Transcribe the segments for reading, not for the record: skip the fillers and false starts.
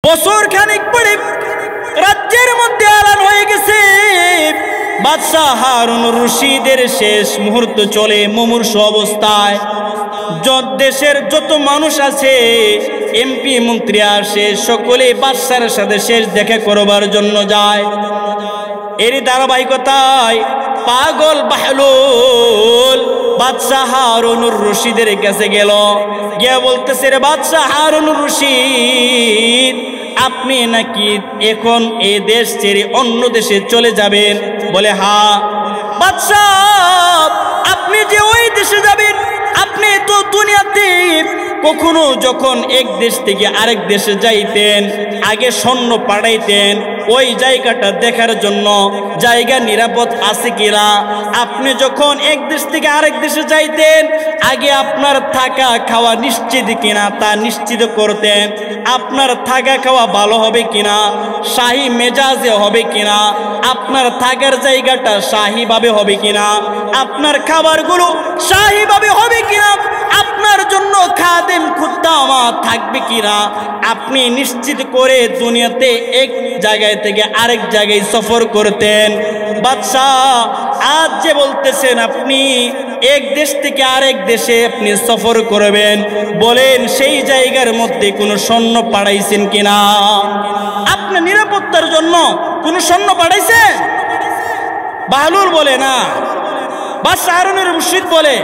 বছর খানিক পরে রাজ্যের মধ্যে এলান হয়ে গেছে বাদশাহ হারুনুর রশিদের শেষ মুহূর্ত চলে মুমূর্ষ অবস্থায়। দেশের যত মানুষ আছে, এমপি মন্ত্রী আসে, সকলে বাদশার সাথে শেষ দেখা করবার জন্য যায়। এরই ধারাবাহিকতায় পাগল বাহলুল বাদশাহ হারুনুর রশিদের কাছে গেল, গিয়া বলতেছে, রে বাদশাহ হারুনুর রশিদ, আপনি নাকি এখন এই দেশ ছেড়ে অন্য দেশে চলে যাবেন? বলে, হ্যাঁ। বাদশাহ, আপনি যে ওই দেশে যাবেন, আপনি তো দুনিয়াতে কখনো যখন এক দেশ থেকে আরেক দেশে যাইতেন, আগে সৈন্য পাঠাইতেন ওই জায়গাটা দেখার জন্য, জায়গা নিরাপদ আছে কিনা। আপনি যখন এক দেশ থেকে আরেক দেশে যাইতেন, আগে আপনার থাকা খাওয়া নিশ্চিত কিনা তা নিশ্চিত করতেন। আপনার থাকা খাওয়া ভালো হবে কিনা, শাহী মেজাজে হবে কিনা, আপনার থাকার জায়গাটা শাহীভাবে হবে কিনা, আপনার খাবারগুলো শাহীভাবে হবে কিনা, আপনার জন্য খাদেম খুদ্দামা থাকবে কিনা, আপনি নিশ্চিত করে দুনিয়াতে এক জায়গায় থেকে আরেক জায়গায় সফর করতেন। বাদশাহ, আজ যে বলতেছেন আপনি এক দেশ থেকে আরেক দেশে আপনি সফর করবেন, বলেন সেই জায়গার মধ্যে কোনো সৈন্য পাঠাইছেন কিনা? আপনার নিরাপত্তার জন্য কোনো সৈন্য পাঠাইছেন? বাহলুল বলে, না। বাদশাহ হারুনুর রশিদ বলে,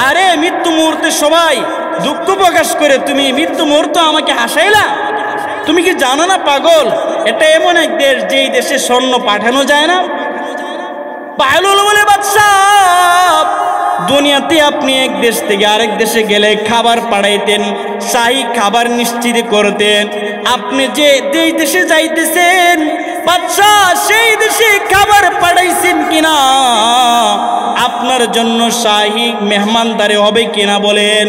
আরে মৃত্যু মুহূর্তে সবাই দুঃখ প্রকাশ করে, তুমি মৃত্যু মুহূর্ত আমাকে হাসাইলা? তুমি কি জানো না পাগল, এটা এমন এক দেশ যেই দেশে সৈন্য পাঠানো যায় না। বাহলুল বলে, বাদশাহ, দুনিয়াতে আপনি এক দেশ থেকে আরেক দেশে গেলে খাবার পাঠাইতেন, শাহী খাবার নিশ্চিত করতেন। আপনি যে যেই দেশে যাইতেছেন বাদশাহ, সেই দেশে খাবার পাঠাইছেন কিনা, আপনার জন্য শাহী মেহমানদারি হবে কিনা বলেন।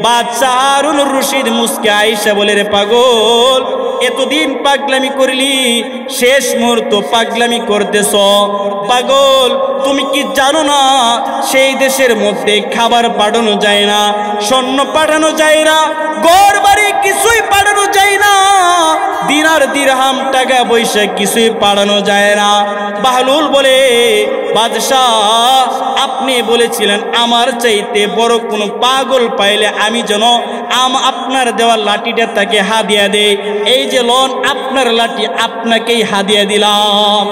বাদশাহ হারুনুর রশিদ মুস্কে আইসা বলে, রে পাগল, এতদিন পাগলামি করলি, শেষ মুহূর্ত পাগলামি করতেছ। পাগল, তুমি কি জানো না সেই দেশের মধ্যে খাবার পাঠানো যায় না, সৈন্য পাঠানো যায় না, ঘর বাড়ি কিছুই পাঠানো যায় না, দিনার দিরহাম টাকা পয়সা কিছুই পাঠানো যায় না। বাহলুল বলে, বাদশাহ, আপনি বলেছিলেন আমার চাইতে বড় কোনো পাগল পাইলে আমি যেন আপনার দেওয়া লাঠিটা তাকে হাদিয়া দেই। এই যে লন, আপনার লাঠি আপনাকেই হাদিয়া দিলাম,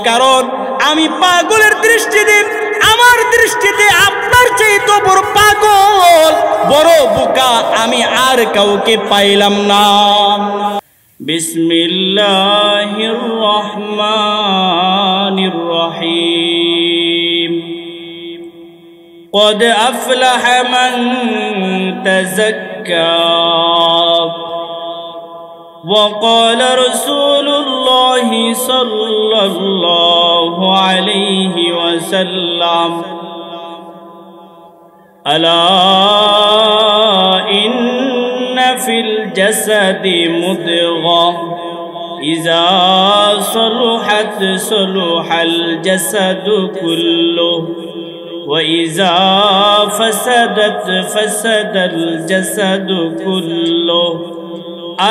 কারণ আমি পাগলের দৃষ্টিতে, আমার দৃষ্টিতে আপনার চাইতে বড় পাগল, বড় বোকা আমি আর কাউকে পাইলাম না। বিসমিল্লাহির রহমানির রহিম। قد أفلح من تزكى وقال رسول الله صلى الله عليه وسلم ألا إن في الجسد مضغة إذا صلحت صلح الجسد كله وإذا فسدت فسد الجسد كله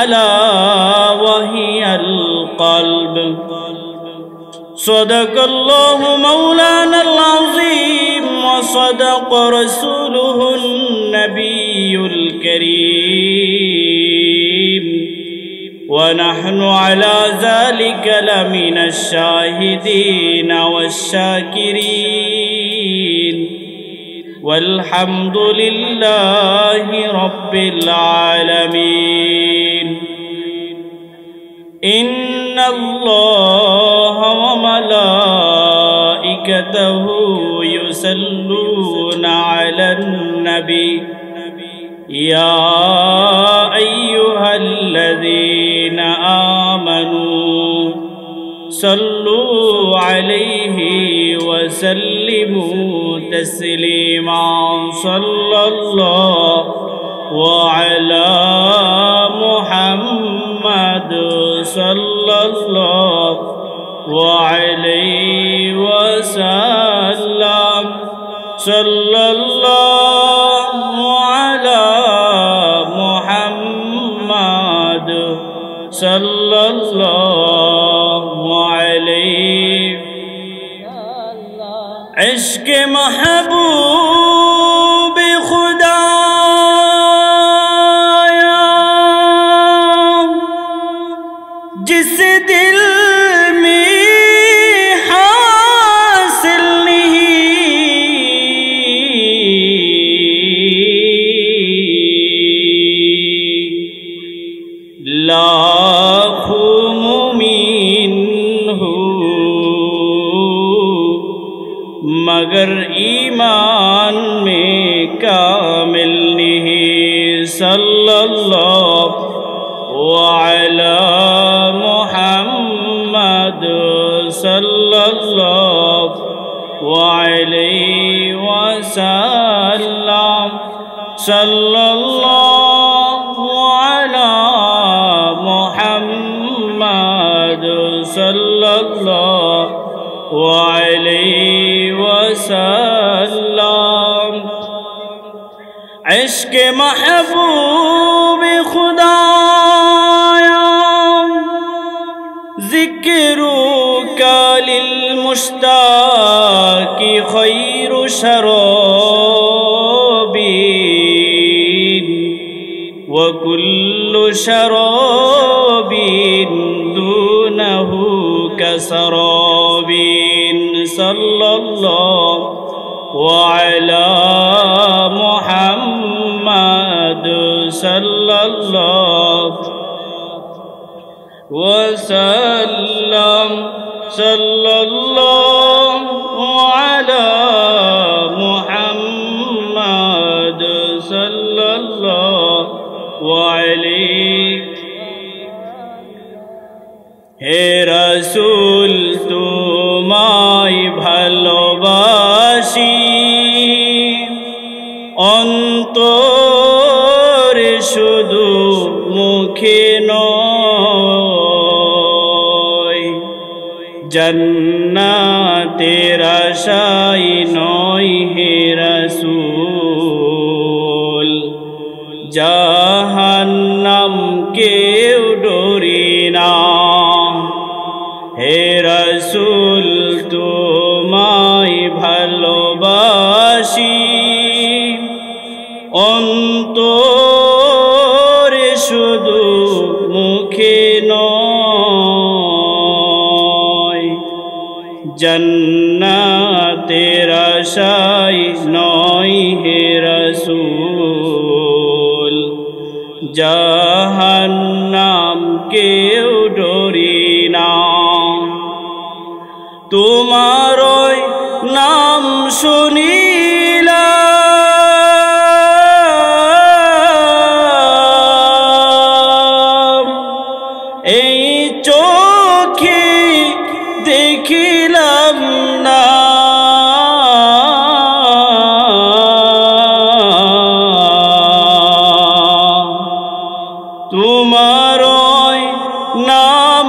ألا وهي القلب صدق الله مولانا العظيم وصدق رسوله النبي الكريم ونحن على ذلك لمن الشاهدين والشاكرين والحمد لله رب العالمين إن الله وملائكته يصلون على النبي يا أيها الذين آمنوا صلوا عليه وسلموا تسليما صلى الله وعلى محمد صلى الله وعليه وسلم صلى الله على محمد सल्लल्लाहु अलैहि इश्क महबूब खुदाया जिस दिल में हासिल नहीं लाखों मुमीन हो मगर ईमान में कामिल नहीं सल्लल्लाहु अलैहि मुहम्मद सल्लल्लाहु अलैहि वसल्लम सल्लल्लाहु अलैहि मुहम्मद सल्लल्लाहु अलैहि वसल्लम इश्क महबूब खुदाया जिक्रो का लिल मुश्ताकी खैरु शराबीन व कुल्लु शराबीन दूनहु कसराबीन सल्लल्लाहु अलैहि मुहम्मद सल्लल्लाहु वसल्लम सल्लल्लाहु अलैहि मुहम्मद सल्लल्लाहु अलैहि हे रसूल तुम्हारी ভালোবাসি অন্তরে শুধু মুখে নয় জান্নাতের আশায় নয় হে রাসূল জাহান্নাম কেউ ডরি না হে রাসূল তোমায় ভালোবাসি অন্তরে শুধু মুখে নয় জান্নাতের আশায় নয় হে রাসূল জাহান্নাম কেউ ডরি না তোমারই নাম শুনিলাম এই চোখে দেখিলাম না তোমারই নাম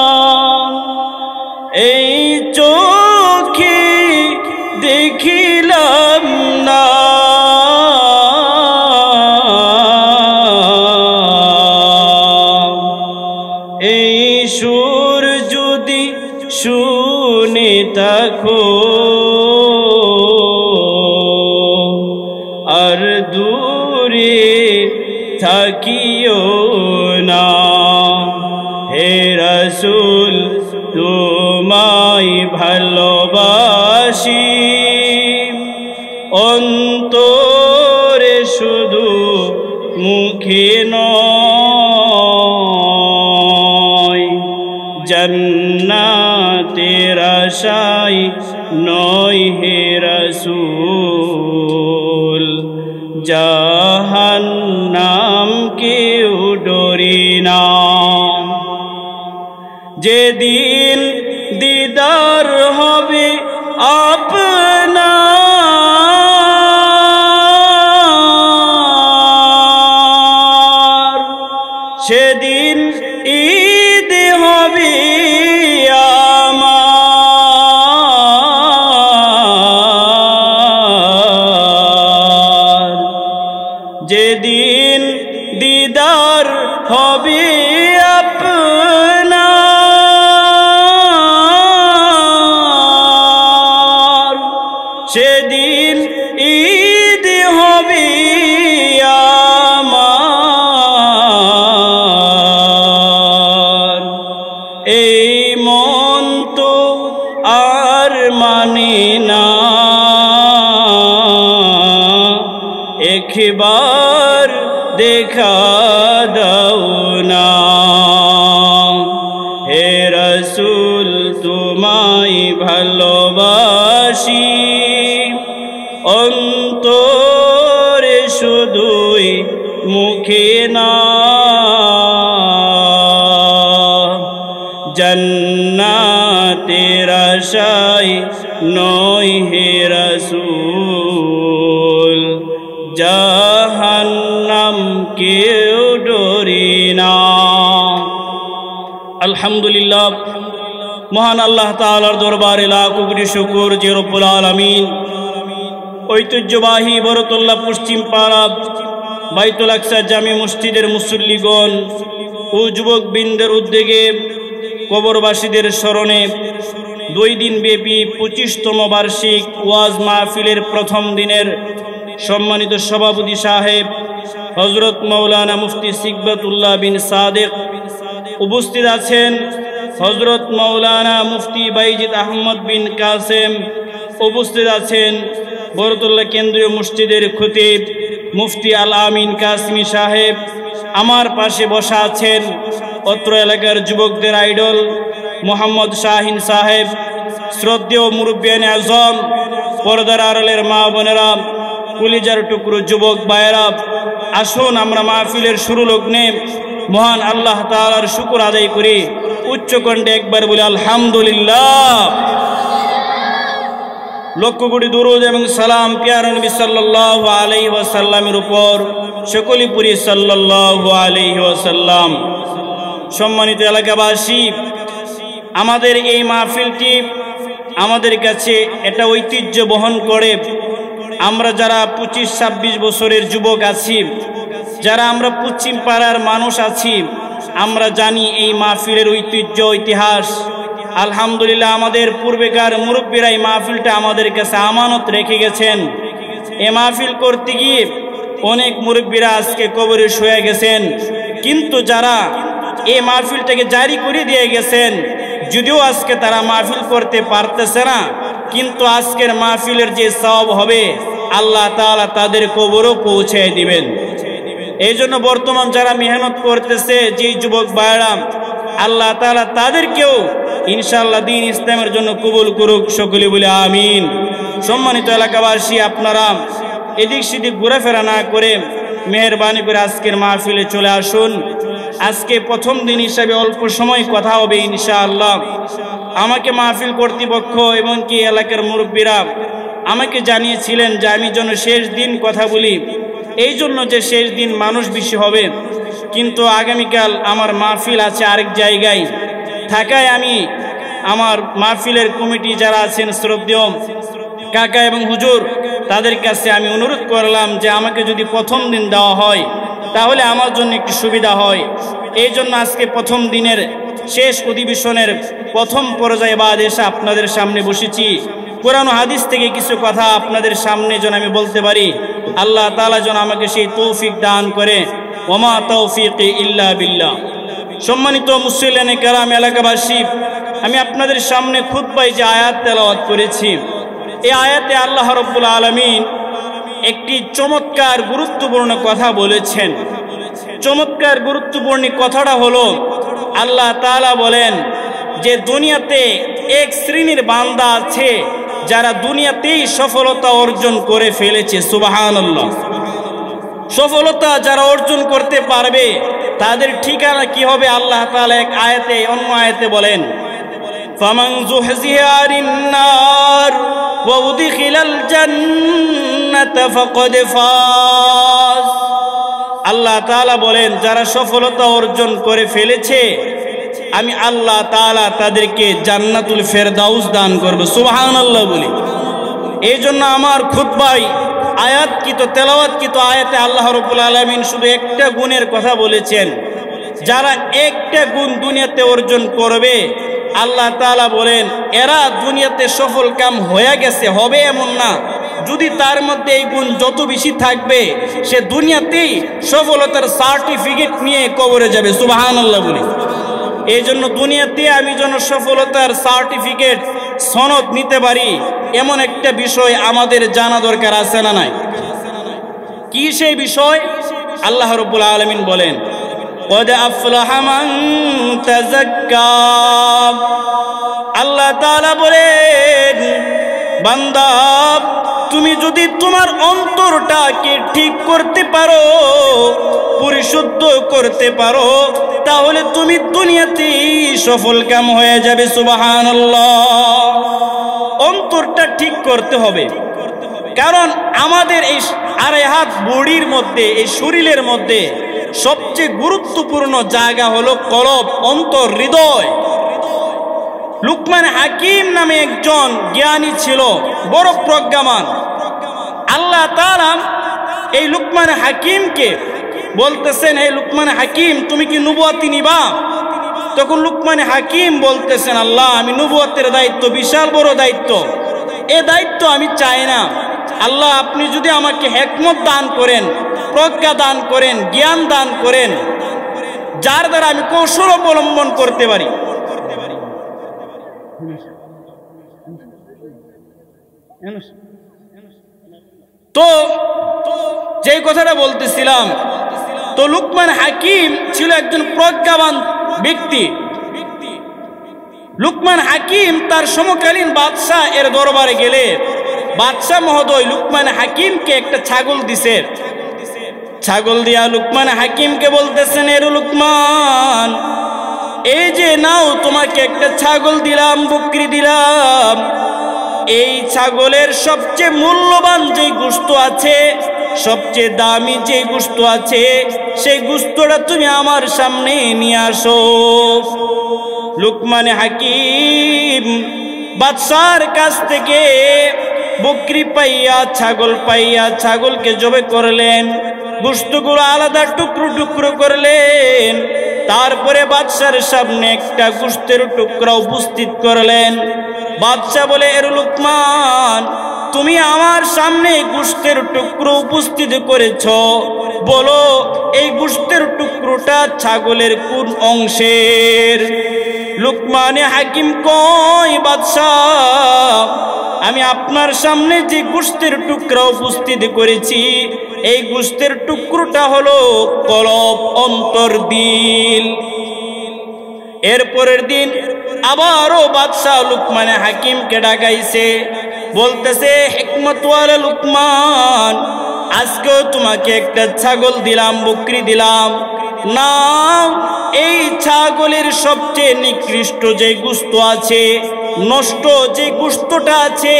শুনিলাম এই চোখে দেখিলাম না এই সুর যদি শুনে থাকো আর দূরে থাকিও না হে রাসূল তোমায় ভালোবাসি অন্তরে শুধু মুখে নয় জান্নাতের আশায় নয় হে রাসূল জাহান্নাম কেউ ডরি না যেদিন দিদার হবে আপনার সেদিন ঈদ হবে আমার যেদিন দিদার হবে আপনার, সেদিন ঈদ হবে আমার। এই মন তো আর মানে না, একবার দেখা দাও না। হে রাসূল তোমায় ভালোবাসি, অন্তরে শুধুই মুখে না। জান্নাতের আশায় নয় হে রাসূল, জাহান্নাম কেউ ডরি না। আলহামদুলিল্লাহ, মহান আল্লাহ তাআলার দরবারে লাখ কোটি শুকর যে রব্বুল আলামিন ঐতিহ্যবাহী বরকতুল্লাহ পশ্চিম পাড়া বাইতুল আকসা জামি মসজিদের মুসল্লিগণ ও যুবকবৃন্দের উদ্যোগে কবরবাসীদের স্মরণে 2 দিন ব্যাপী 25তম বার্ষিক ওয়াজ মাহফিলের প্রথম দিনের সম্মানিত সভাপতি সাহেব হযরত মাওলানা মুফতি সিকবাতুল্লাহ বিন সাদেক, উপস্থিত আছেন হযরত মাওলানা মুফতি বাইজিদ আহমদ বিন কাসেম, উপস্থিত আছেন বরকতুল্লাহ কেন্দ্রীয় মসজিদের খতিব মুফতি আল আমিন কাসমি সাহেব। আমার পাশে বসা আছেন অত্র এলাকার যুবকদের আইডল মোহাম্মদ শাহিন সাহেব, শ্রদ্ধেয় মুরব্বিয়ানে আজম, পর্দার আড়ালের মা বোনেরা, কলিজার টুকরো যুবক ভাইয়েরা, আসুন আমরা মাহফিলের শুরু লগ্নে মহান আল্লাহ তাআলার শুকর আদায় করি। উচ্চ কণ্ঠে একবার বলি আলহামদুলিল্লাহ। লক্ষ কোটি দুরূদ এবং সালাম প্রিয় নবী সাল্লাল্লাহু আলাইহি ওয়াসাল্লামের উপর সকলেই পড়ি সাল্লাল্লাহু আলাইহি ওয়াসাল্লাম। সম্মানিত এলাকাবাসী, আমাদের এই মাহফিলটি আমাদের কাছে এটা ঐতিহ্য বহন করে। আমরা যারা 25-26 বছরের যুবক আছি, যারা আমরা পশ্চিম পাড়ার মানুষ আছি, আমরা জানি এই মাহফিলের ঐতিহ্য ইতিহাস। আলহামদুলিল্লাহ, আমাদের পূর্বেকার মুরব্বীরা এই মাহফিলটা আমাদের কাছে আমানত রেখে গেছেন। এই মাহফিল করতে গিয়ে অনেক মুরব্বীরা আজকে কবরে শুয়ে গেছেন, কিন্তু যারা এই মাহফিলটাকে জারি করে দিয়ে গেছেন, যদিও আজকে তারা মাহফিল করতে পারতেছে না, কিন্তু আজকের মাহফিলের যে সওয়াব হবে আল্লাহ তাআলা তাদের কবরও পৌঁছে দিবেন। এই জন্য বর্তমান যারা মেহনত করতেছে যে যুবক ভাইরা, আল্লাহ তাআলা তাদেরকেও ইনশাআল্লাহ দ্বীন ইসলামের জন্য কবুল করুক, সকলে বলে আমিন। সম্মানিত এলাকাবাসী, আপনারা এদিক সেদিক ঘোরাফেরা না করে মেহেরবানি করে আজকের মাহফিলে চলে আসুন। আজকে প্রথম দিন হিসাবে অল্প সময় কথা হবে ইনশাআল্লাহ। আমাকে মাহফিল কর্তৃপক্ষ এবং কি এলাকার মুরব্বীরা আমাকে জানিয়েছিলেন যে আমি যেন শেষ দিন কথা বলি, এই জন্য যে শেষ দিন মানুষ বেশি হবে, কিন্তু আগামীকাল আমার মাহফিল আছে আরেক জায়গায় থাকায় আমি আমার মাহফিলের কমিটি যারা আছেন শ্রদ্ধেয় কাকা এবং হুজুর, তাদের কাছে আমি অনুরোধ করলাম যে আমাকে যদি প্রথম দিন দেওয়া হয় তাহলে আমার জন্য একটু সুবিধা হয়। এই জন্য আজকে প্রথম দিনের শেষ অধিবেশনের প্রথম পর্যায়ে বাদ এসে আপনাদের সামনে বসেছি। কোরআন ও হাদিস থেকে কিছু কথা আপনাদের সামনে যেন আমি বলতে পারি, আল্লাহ তাআলা যেন আমাকে সেই তৌফিক দান করে। ওমা তৌফিকি ইল্লা বিল্লাহ। সম্মানিত মুসল্লিয়ানে কেরাম, এলাকাবাসী, আমি আপনাদের সামনে খুতবায় যে আয়াত তেলাওয়াত করেছি, এই আয়াতে আল্লাহ রাব্বুল আলামিন একটি চমৎকার গুরুত্বপূর্ণ কথা বলেছেন। চমৎকার গুরুত্বপূর্ণ কথাটা হলো, আল্লাহ তাআলা বলেন যে দুনিয়াতে এক শ্রেণীর বান্দা আছে যারা দুনিয়াতেই সফলতা অর্জন করে ফেলেছে। সুবহানাল্লাহ। সফলতা যারা অর্জন করতে পারবে তাদের ঠিকানা কি হবে? আল্লাহ তাআলা এক আয়াতে, অন্য আয়াতে বলেন, ফামান যুহজিহা আনিন নার ওয়া উদখিলাল জান্নাতা ফাকাদ ফাজ। আল্লাহ তাআলা বলেন, যারা সফলতা অর্জন করে ফেলেছে আমি আল্লাহ তাআলা তাদেরকে জান্নাতুল ফেরদাউস দান করব। সুবহানাল্লাহ বলি। এই জন্য আমার খুতবায় আয়াতকৃত তেলাওয়াতকৃত আয়াতে আল্লাহ রাব্বুল আলামিন শুধু একটা গুণের কথা বলেছেন। যারা একটা গুণ দুনিয়াতে অর্জন করবে, আল্লাহ তাআলা বলেন এরা দুনিয়াতে সফল কাম হয়ে গেছে, হবে এমন না। যদি তার মধ্যে এই গুণ যত বেশি থাকবে, সে দুনিয়াতেই সফলতার সার্টিফিকেট নিয়ে কবরে যাবে। সুবহানাল্লাহ বলি। এই জন্য দুনিয়াতে আমি যেন সফলতার সার্টিফিকেট সনদ নিতে পারি, এমন একটা বিষয় আমাদের জানা দরকার আছে না নাই? কি সেই বিষয়? আল্লাহ রাব্বুল আলামিন বলেন قد أفلح من تزكى। আল্লাহ তাআলা বলেন বান্দা, তুমি যদি তোমার অন্তরটাকে ঠিক করতে পারো, পরিশুদ্ধ করতে পারো, তাহলে তুমি দুনিয়াতে সফল কাম হয়ে যাবে। সুবহানাল্লাহ। অন্তরটা ঠিক করতে হবে, কারণ আমাদের এই আড়াই হাত বডির মধ্যে, এই শরীরের মধ্যে সবচেয়ে গুরুত্বপূর্ণ জায়গা হলো কলব, অন্তর, হৃদয়। লুকমান হাকিম নামে একজন জ্ঞানী ছিল, বড় প্রজ্ঞামান। আল্লাহ তাআলা এই লুকমান হাকিমকে বলতেছেন, হে লুকমান হাকিম, তুমি কি নবুয়তি নিবা? তখন লুকমান হাকিম বলতেছেন, আল্লাহ, আমি নবুয়তের দায়িত্ব, বিশাল বড় দায়িত্ব, এ দায়িত্ব আমি চাই না। আল্লাহ, আপনি যদি আমাকে হিকমত দান করেন, প্রজ্ঞা দান করেন, জ্ঞান দান করেন, যার দ্বারা আমি কৌশল অবলম্বন করতে পারি। তো যে কথাটা বলতেছিলাম, তো লুকমান হাকিম ছিল একজন প্রজ্ঞাবান ব্যক্তি। লুকমান হাকিম তার সমকালীন বাদশাহ এর দরবারে গেলে বাদশাহ মহোদয় লুকমান হাকিমকে একটা ছাগল দিছে। ছাগল দিয়া লুকমান হাকিমকে বলতেছেন, এর লুকমান, এই যে নাও, তোমাকে একটা ছাগল দিলাম, বকরি দিলাম। এই ছাগলের সবচেয়ে মূল্যবান যে গোশত আছে, সবচেয়ে দামি যে গোশত আছে, সেই গোশতটা তুমি আমার সামনে নিয়ে আসো। লুকমান হাকিম বাদশার কাছ থেকে বকরি পাইয়া, ছাগল পাইয়া, ছাগলকে জবে করলেন, গোশতগুলো আলাদা টুকরো টুকরো করলেন। তারপরে বাদশার সামনে একটা গোশতের টুকরা উপস্থিত করলেন। বাদশাহ বলে, এর লুকমান, তুমি আমার সামনে গোশতের টুকরো উপস্থিত করেছ, বলো এই গোশতের টুকরোটা ছাগলের কোন অংশের? লুকমান হাকিম কয়, বাদশাহ, আমি আপনার সামনে যে গোশতের টুকরা উপস্থিত করেছি, এই গোশতের টুকরোটা হলো কলব, অন্তর, দিল। এরপরের দিন আবারও বাদশাহ লুকমান হাকিমকে ডাকাইছে, বলতেছে, হিকমতওয়ালা লুকমান, আজকেও তোমাকে একটা ছাগল দিলাম, বকরি দিলাম, নাও, এই ছাগলের সবচেয়ে নিকৃষ্ট যে গোশত আছে, নষ্ট যে গোশতটা আছে,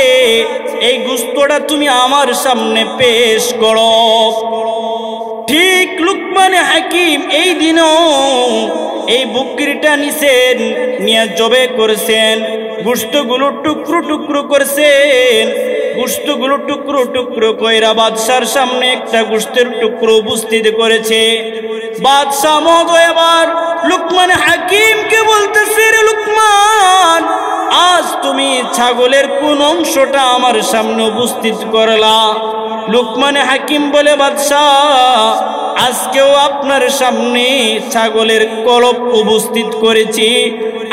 এই গোশতটা তুমি আমার সামনে পেশ করো। ঠিক লুকমান হাকিম এই দিনও এই বকরিটা নিছেন, নিয়ে জবে করেছেন, গোশতগুলো টুকরো টুকরো করেছেন। গোশতগুলো টুকরো টুকরো কইরা বাদশার সামনে একটা গোশতের টুকরো উপস্থিত করেছে। বাদশাহ মহোদয় আবার লুকমান হাকিমকে বলতেছে, রে লুকমান, আজ তুমি ছাগলের কোন অংশটা আমার সামনে উপস্থিত করলা? লুকমান হাকিম বলে, বাদশাহ, আজকেও আপনার সামনে ছাগলের কলব উপস্থিত করেছি,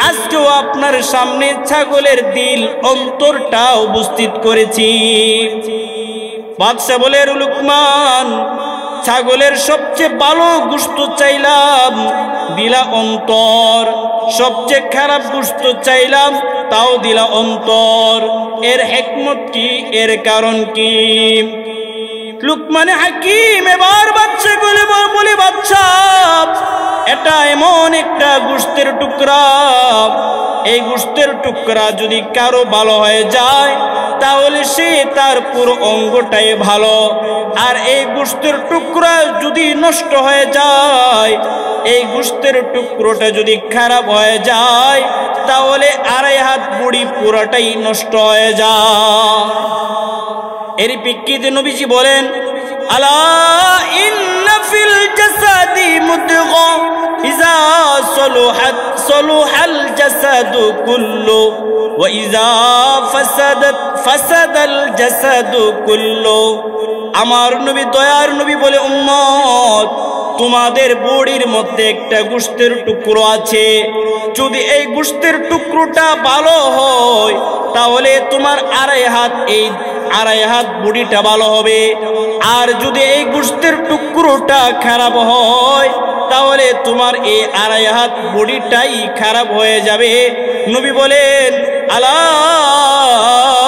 আজকেও আপনার সামনে ছাগলের দিল, অন্তরটা উপস্থিত করেছি। বাদশাহ বলে, লুকমান, ছাগলের সবচেয়ে ভালো গোশত চাইলাম, দিলা অন্তর, সবচেয়ে খারাপ গোশত চাইলাম, তাও দিলা অন্তর। এর হিকমত কি? এর কারণ কি? লুকমান হাকিম এবার বাদশা বলে, বাদশাহ, এটা এমন একটা গোশতের টুকরা, এই গোশতের টুকরা যদি কারো ভালো হয়ে যায়, তাহলে সে তার পুরো অঙ্গটাই ভালো। আর এই গোশতের টুকরা যদি নষ্ট হয়ে যায়, এই গোশতের টুকরোটা যদি খারাপ হয়ে যায়, তাহলে আড়াই হাত বড়ি পুরাটাই নষ্ট হয়ে যায়। এর প্রেক্ষিতে নবীজি বলেন, আলা ইন্না ফিল জাসাদি মুদগা ইযা সলুহাত সলুহাল জাসাদু কুল্লু ওয়া ইযা ফাসাদাত ফাসাদাল জাসাদু কুল্লু। আমার নবী, দয়ার নবী বলে, উম্মত, তোমাদের বডির মধ্যে একটা গোশতের টুকরো আছে, যদি এই গোশতের টুকরোটা ভালো হয় তাহলে তোমার এই আড়াই হাত বডিটা ভালো হবে। আর যদি এই গোশতের টুকরোটা খারাপ হয় তাহলে তোমার এই আড়াই হাত বডিটাই খারাপ হয়ে যাবে। নবী বলেন, আলা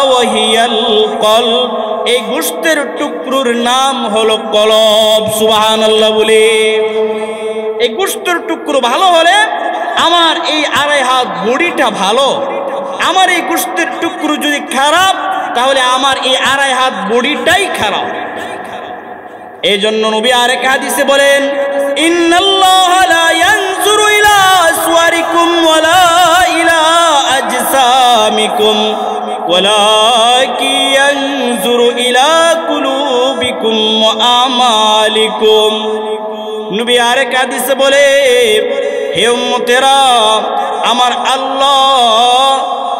ওয়াহিয়াল কলব, এই গোশতের টুকরোর নাম হলো কলব। সুবহানাল্লাহ বলে, এই গোশতের টুকরো ভালো হলে আমার এই আড়াই হাত বডিটা ভালো। আমার এই গোশতের টুকরো যদি খারাপ তাহলে আমার এই আড়াই হাত বডিটাই খারাপ। এই জন্য নবী আরেক হাদিসে বলেন, ইন্নাল্লাহা লা ইয়ানজুরু ইলা সুওয়ারিকুম ওয়ালা ইলা আজসামিকুম ওয়ালাকিন ইয়ানজুরু ইলা কুলুবিকুম ওয়া আমালিকুম। নবী আরেক হাদিসে বলে, হে উম্মতেরা, আমার আল্লাহ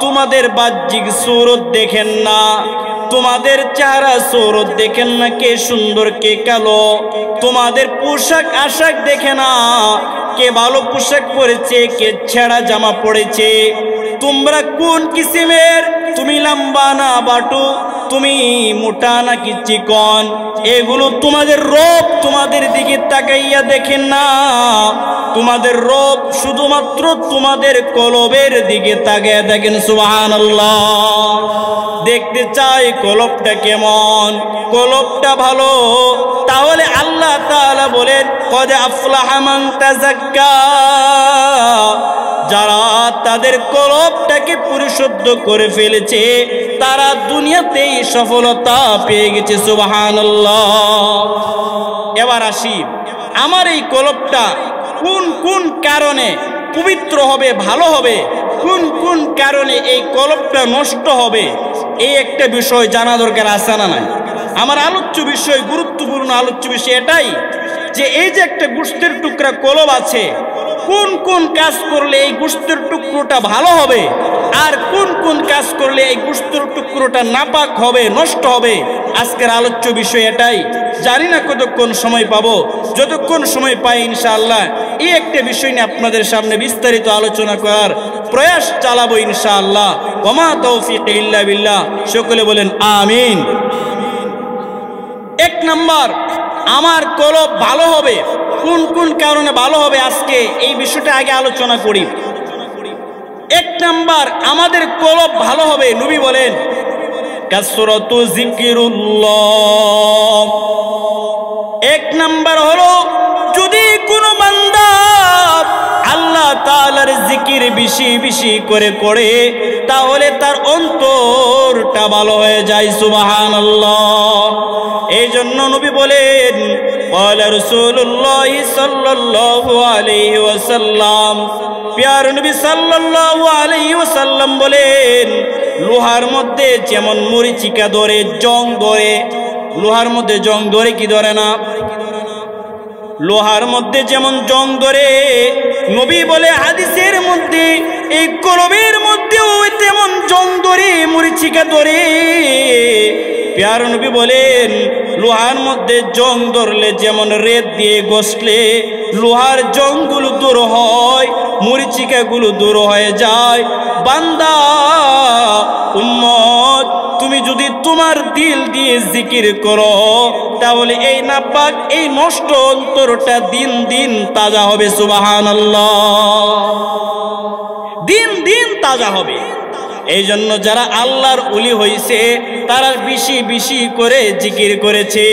তোমাদের বাহ্যিক সূরত দেখেন না, তোমাদের চেহারা সূরত দেখেন না, কে সুন্দর কে কালো। তোমাদের পোশাক আশাক দেখে না, কে ভালো পোশাক পরেছে কে ছেঁড়া জামা পরেছে, তোমরা কোন কিসিমের, তুমি লম্বা না বাটু, তুমি মোটা নাকি চিকন, এগুলো তোমাদের রব তোমাদের দিকে তাকাইয়া দেখেন না। তোমাদের রব শুধুমাত্র তোমাদের কলবের দিকে তাকিয়ে দেখেন। সুবহানাল্লাহ। দেখতে চাই কলবটা কেমন, কলবটা ভালো, তাহলে আল্লাহ তাআলা বলেন, কদ আফলাহা মান তাযাক্কা, যারা তাদের কলবটাকে পরিশুদ্ধ করে ফেলেছে তারা দুনিয়াতেই সফলতা পেয়ে গেছে। সুবহানাল্লাহ। এবার আসি, আমার এই কলবটা কোন কোন কারণে পবিত্র হবে, ভালো হবে, কোন কোন কারণে এই কলবটা নষ্ট হবে, এই একটা বিষয় জানা দরকার আছে না নাই? আমার আলোচ্য বিষয়, গুরুত্বপূর্ণ আলোচ্য বিষয় এটাই যে এই যে একটা গোশতের টুকরা কলব আছে, কোন কোন কাজ করলে এই গোশতের টুকরোটা ভালো হবে আর কোন কোন কাজ করলে এই গোশতের টুকরোটা নাপাক হবে, নষ্ট হবে। আজকের আলোচ্য বিষয় এটাই। জানি না কতক্ষণ সময় পাবো, যতক্ষণ সময় পাই ইনশাআল্লাহ এই একটা বিষয় নিয়ে আপনাদের সামনে বিস্তারিত আলোচনা করার প্রয়াস চালাবো ইনশাআল্লাহ। ওমা তৌফিক ইল্লা বিল্লাহ। সকলে বলেন আমিন। এক নাম্বার, আমার কলব ভালো হবে, কোন কোন কারণে ভালো হবে, আজকে এই বিষয়টা আগে আলোচনা করি। এক নাম্বার, আমাদের কলব ভালো হবে, নবী বলেন, কাসরাতু যিকরুল্লাহ। এক নাম্বার হলো, যদি কোনো বান্দা আল্লাহ তাআলার জিকির বেশি বেশি করে করে তাহলে তার অন্তরটা ভালো হয়ে যায়। সুবহানাল্লাহ। এই জন্য নবী বলেন, ক্বালা রাসূলুল্লাহ সাল্লাল্লাহু আলাইহি ওয়াসাল্লাম, প্যার নবী সাল্লাল্লাহু আলাইহি ওয়াসাল্লাম বলেন, লোহার মধ্যে যেমন মরিচিকা ধরে, জং ধরে, লোহার মধ্যে জং ধরে কি ধরে না? লোহার মধ্যে যেমন জং ধরে, নবী বলে হাদিসের মধ্যে এই কলবের মধ্যেও তেমন জং ধরে, মরিচিকা ধরে। প্যার নবী বলেন, লোহার মধ্যে জং ধরলে যেমন রেত দিয়ে ঘষলে লোহার জংগুলো দূর হয়, মরিচিকাগুলো দূর হয়ে যায়। বান্দা উম্মত, তুমি যদি তোমার দিল দিয়ে জিকির করো তাহলে এই নাপাক, এই নষ্ট অন্তরটা দিন দিন তাজা হবে। সুবহানাল্লাহ। দিন দিন তাজা হবে। এই জন্য যারা আল্লাহর ওলি হইছে তারা বেশি বেশি করে জিকির করেছে।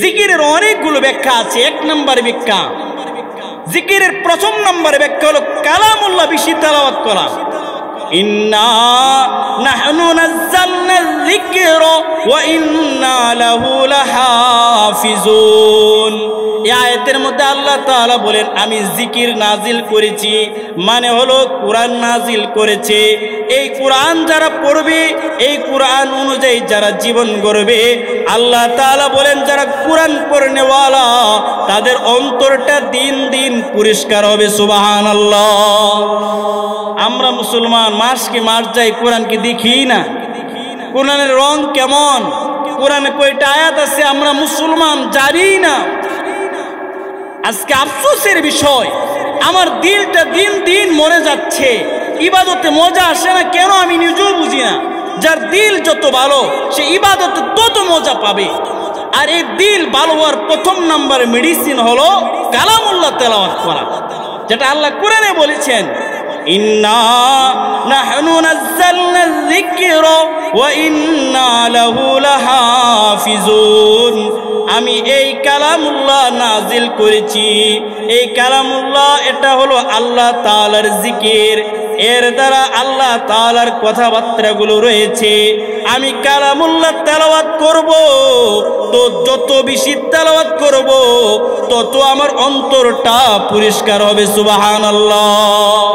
জিকিরের অনেকগুলো ব্যাখ্যা আছে। এক নম্বর ব্যাখ্যা, জিকিরের প্রথম নম্বরে ব্যাখ্যা হলো কালামুল্লাহ বেশি তেলাওয়াত করা। ইন্না নাহনু নাযালনা যিকরা ওয়া ইন্না লাহু লাহাফিজুন। এই আয়াতের মধ্যে আল্লাহ তাআলা বলেন আমি জিকির নাজিল করেছি, মানে হলো কোরআন নাজিল করেছে। এই কোরআন যারা পড়বে, এই কোরআন অনুযায়ী যারা জীবন গড়বে, আল্লাহ তাআলা বলেন যারা কোরআন পড়নেওয়ালা তাদের অন্তরটা দিন দিন পরিষ্কার হবে। সুবহানাল্লাহ। আমরা মুসলমান মাসকে মাস যাই, কোরআনকে দেখি না। কোরআনের রং কেমন, কোরআনে কয়টা আয়াত আছে আমরা মুসলমান জানি না। আজকে আফসোসের বিষয়, আমার দিলটা দিন দিন মরে যাচ্ছে। ইবাদতে মজা আসে না কেন আমি নিজেও বুঝি না। যার দিল যত ভালো সে ইবাদতে তত মজা পাবে। আর এই দিল ভালো হওয়ার প্রথম নাম্বার মেডিসিন হলো কালামুল্লাহ তেলাওয়াত করা, যেটা আল্লাহ কোরআনে বলেছেন ইন্না নাহনু নাযালনা যিকরা ওয়া ইন্না লাহু লাহাফিজুন। আমি এই কালামুল্লাহ নাজিল করেছি। এই কালামুল্লাহ এটা হলো আল্লাহ তাআলার জিকির, এর দ্বারা আল্লাহ তাআলার কথাবার্তাগুলো রয়েছে। আমি কালামুল্লাহ তেলাওয়াত করব, তো যত বেশি তেলাওয়াত করব তত আমার অন্তরটা পরিষ্কার হবে। সুবহানাল্লাহ।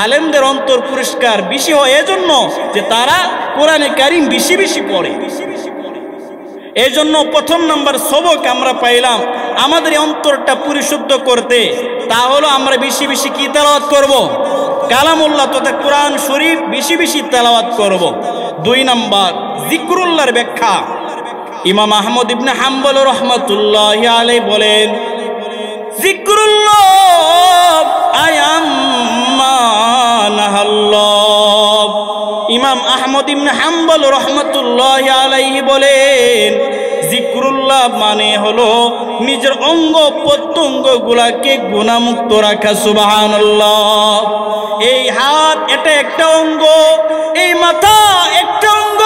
আলেমদের অন্তর পরিষ্কার বেশি হয় এজন্য যে তারা কোরআনে কারীম বেশি বেশি পড়ে। এই জন্য প্রথম নাম্বার সবক আমরা পাইলাম আমাদের অন্তরটা পরিশুদ্ধ করতে, তা হলো আমরা বেশি বেশি কি তেলাওয়াত করব? কালামুল্লাহ তথা কোরআন শরীফ বেশি বেশি তেলাওয়াত করব। দুই নাম্বার জিকরুল্লাহর ব্যাখ্যা। ইমাম আহমদ ইবনে হাম্বল রাহমাতুল্লাহি আলাইহি বলেন জিকরুল্লাহ আয়াম্মা নাহাল্লাহ। ইমাম আহমদ ইবনে হাম্বল রাহমাতুল্লাহি আলাইহি বলেন জিকরুল্লাহ মানে হলো নিজের অঙ্গ প্রত্যঙ্গ গুলাকে গুনাহমুক্ত রাখা। সুবহানাল্লাহ। এই হাত এটা একটা অঙ্গ, এই মাথা একটা অঙ্গ,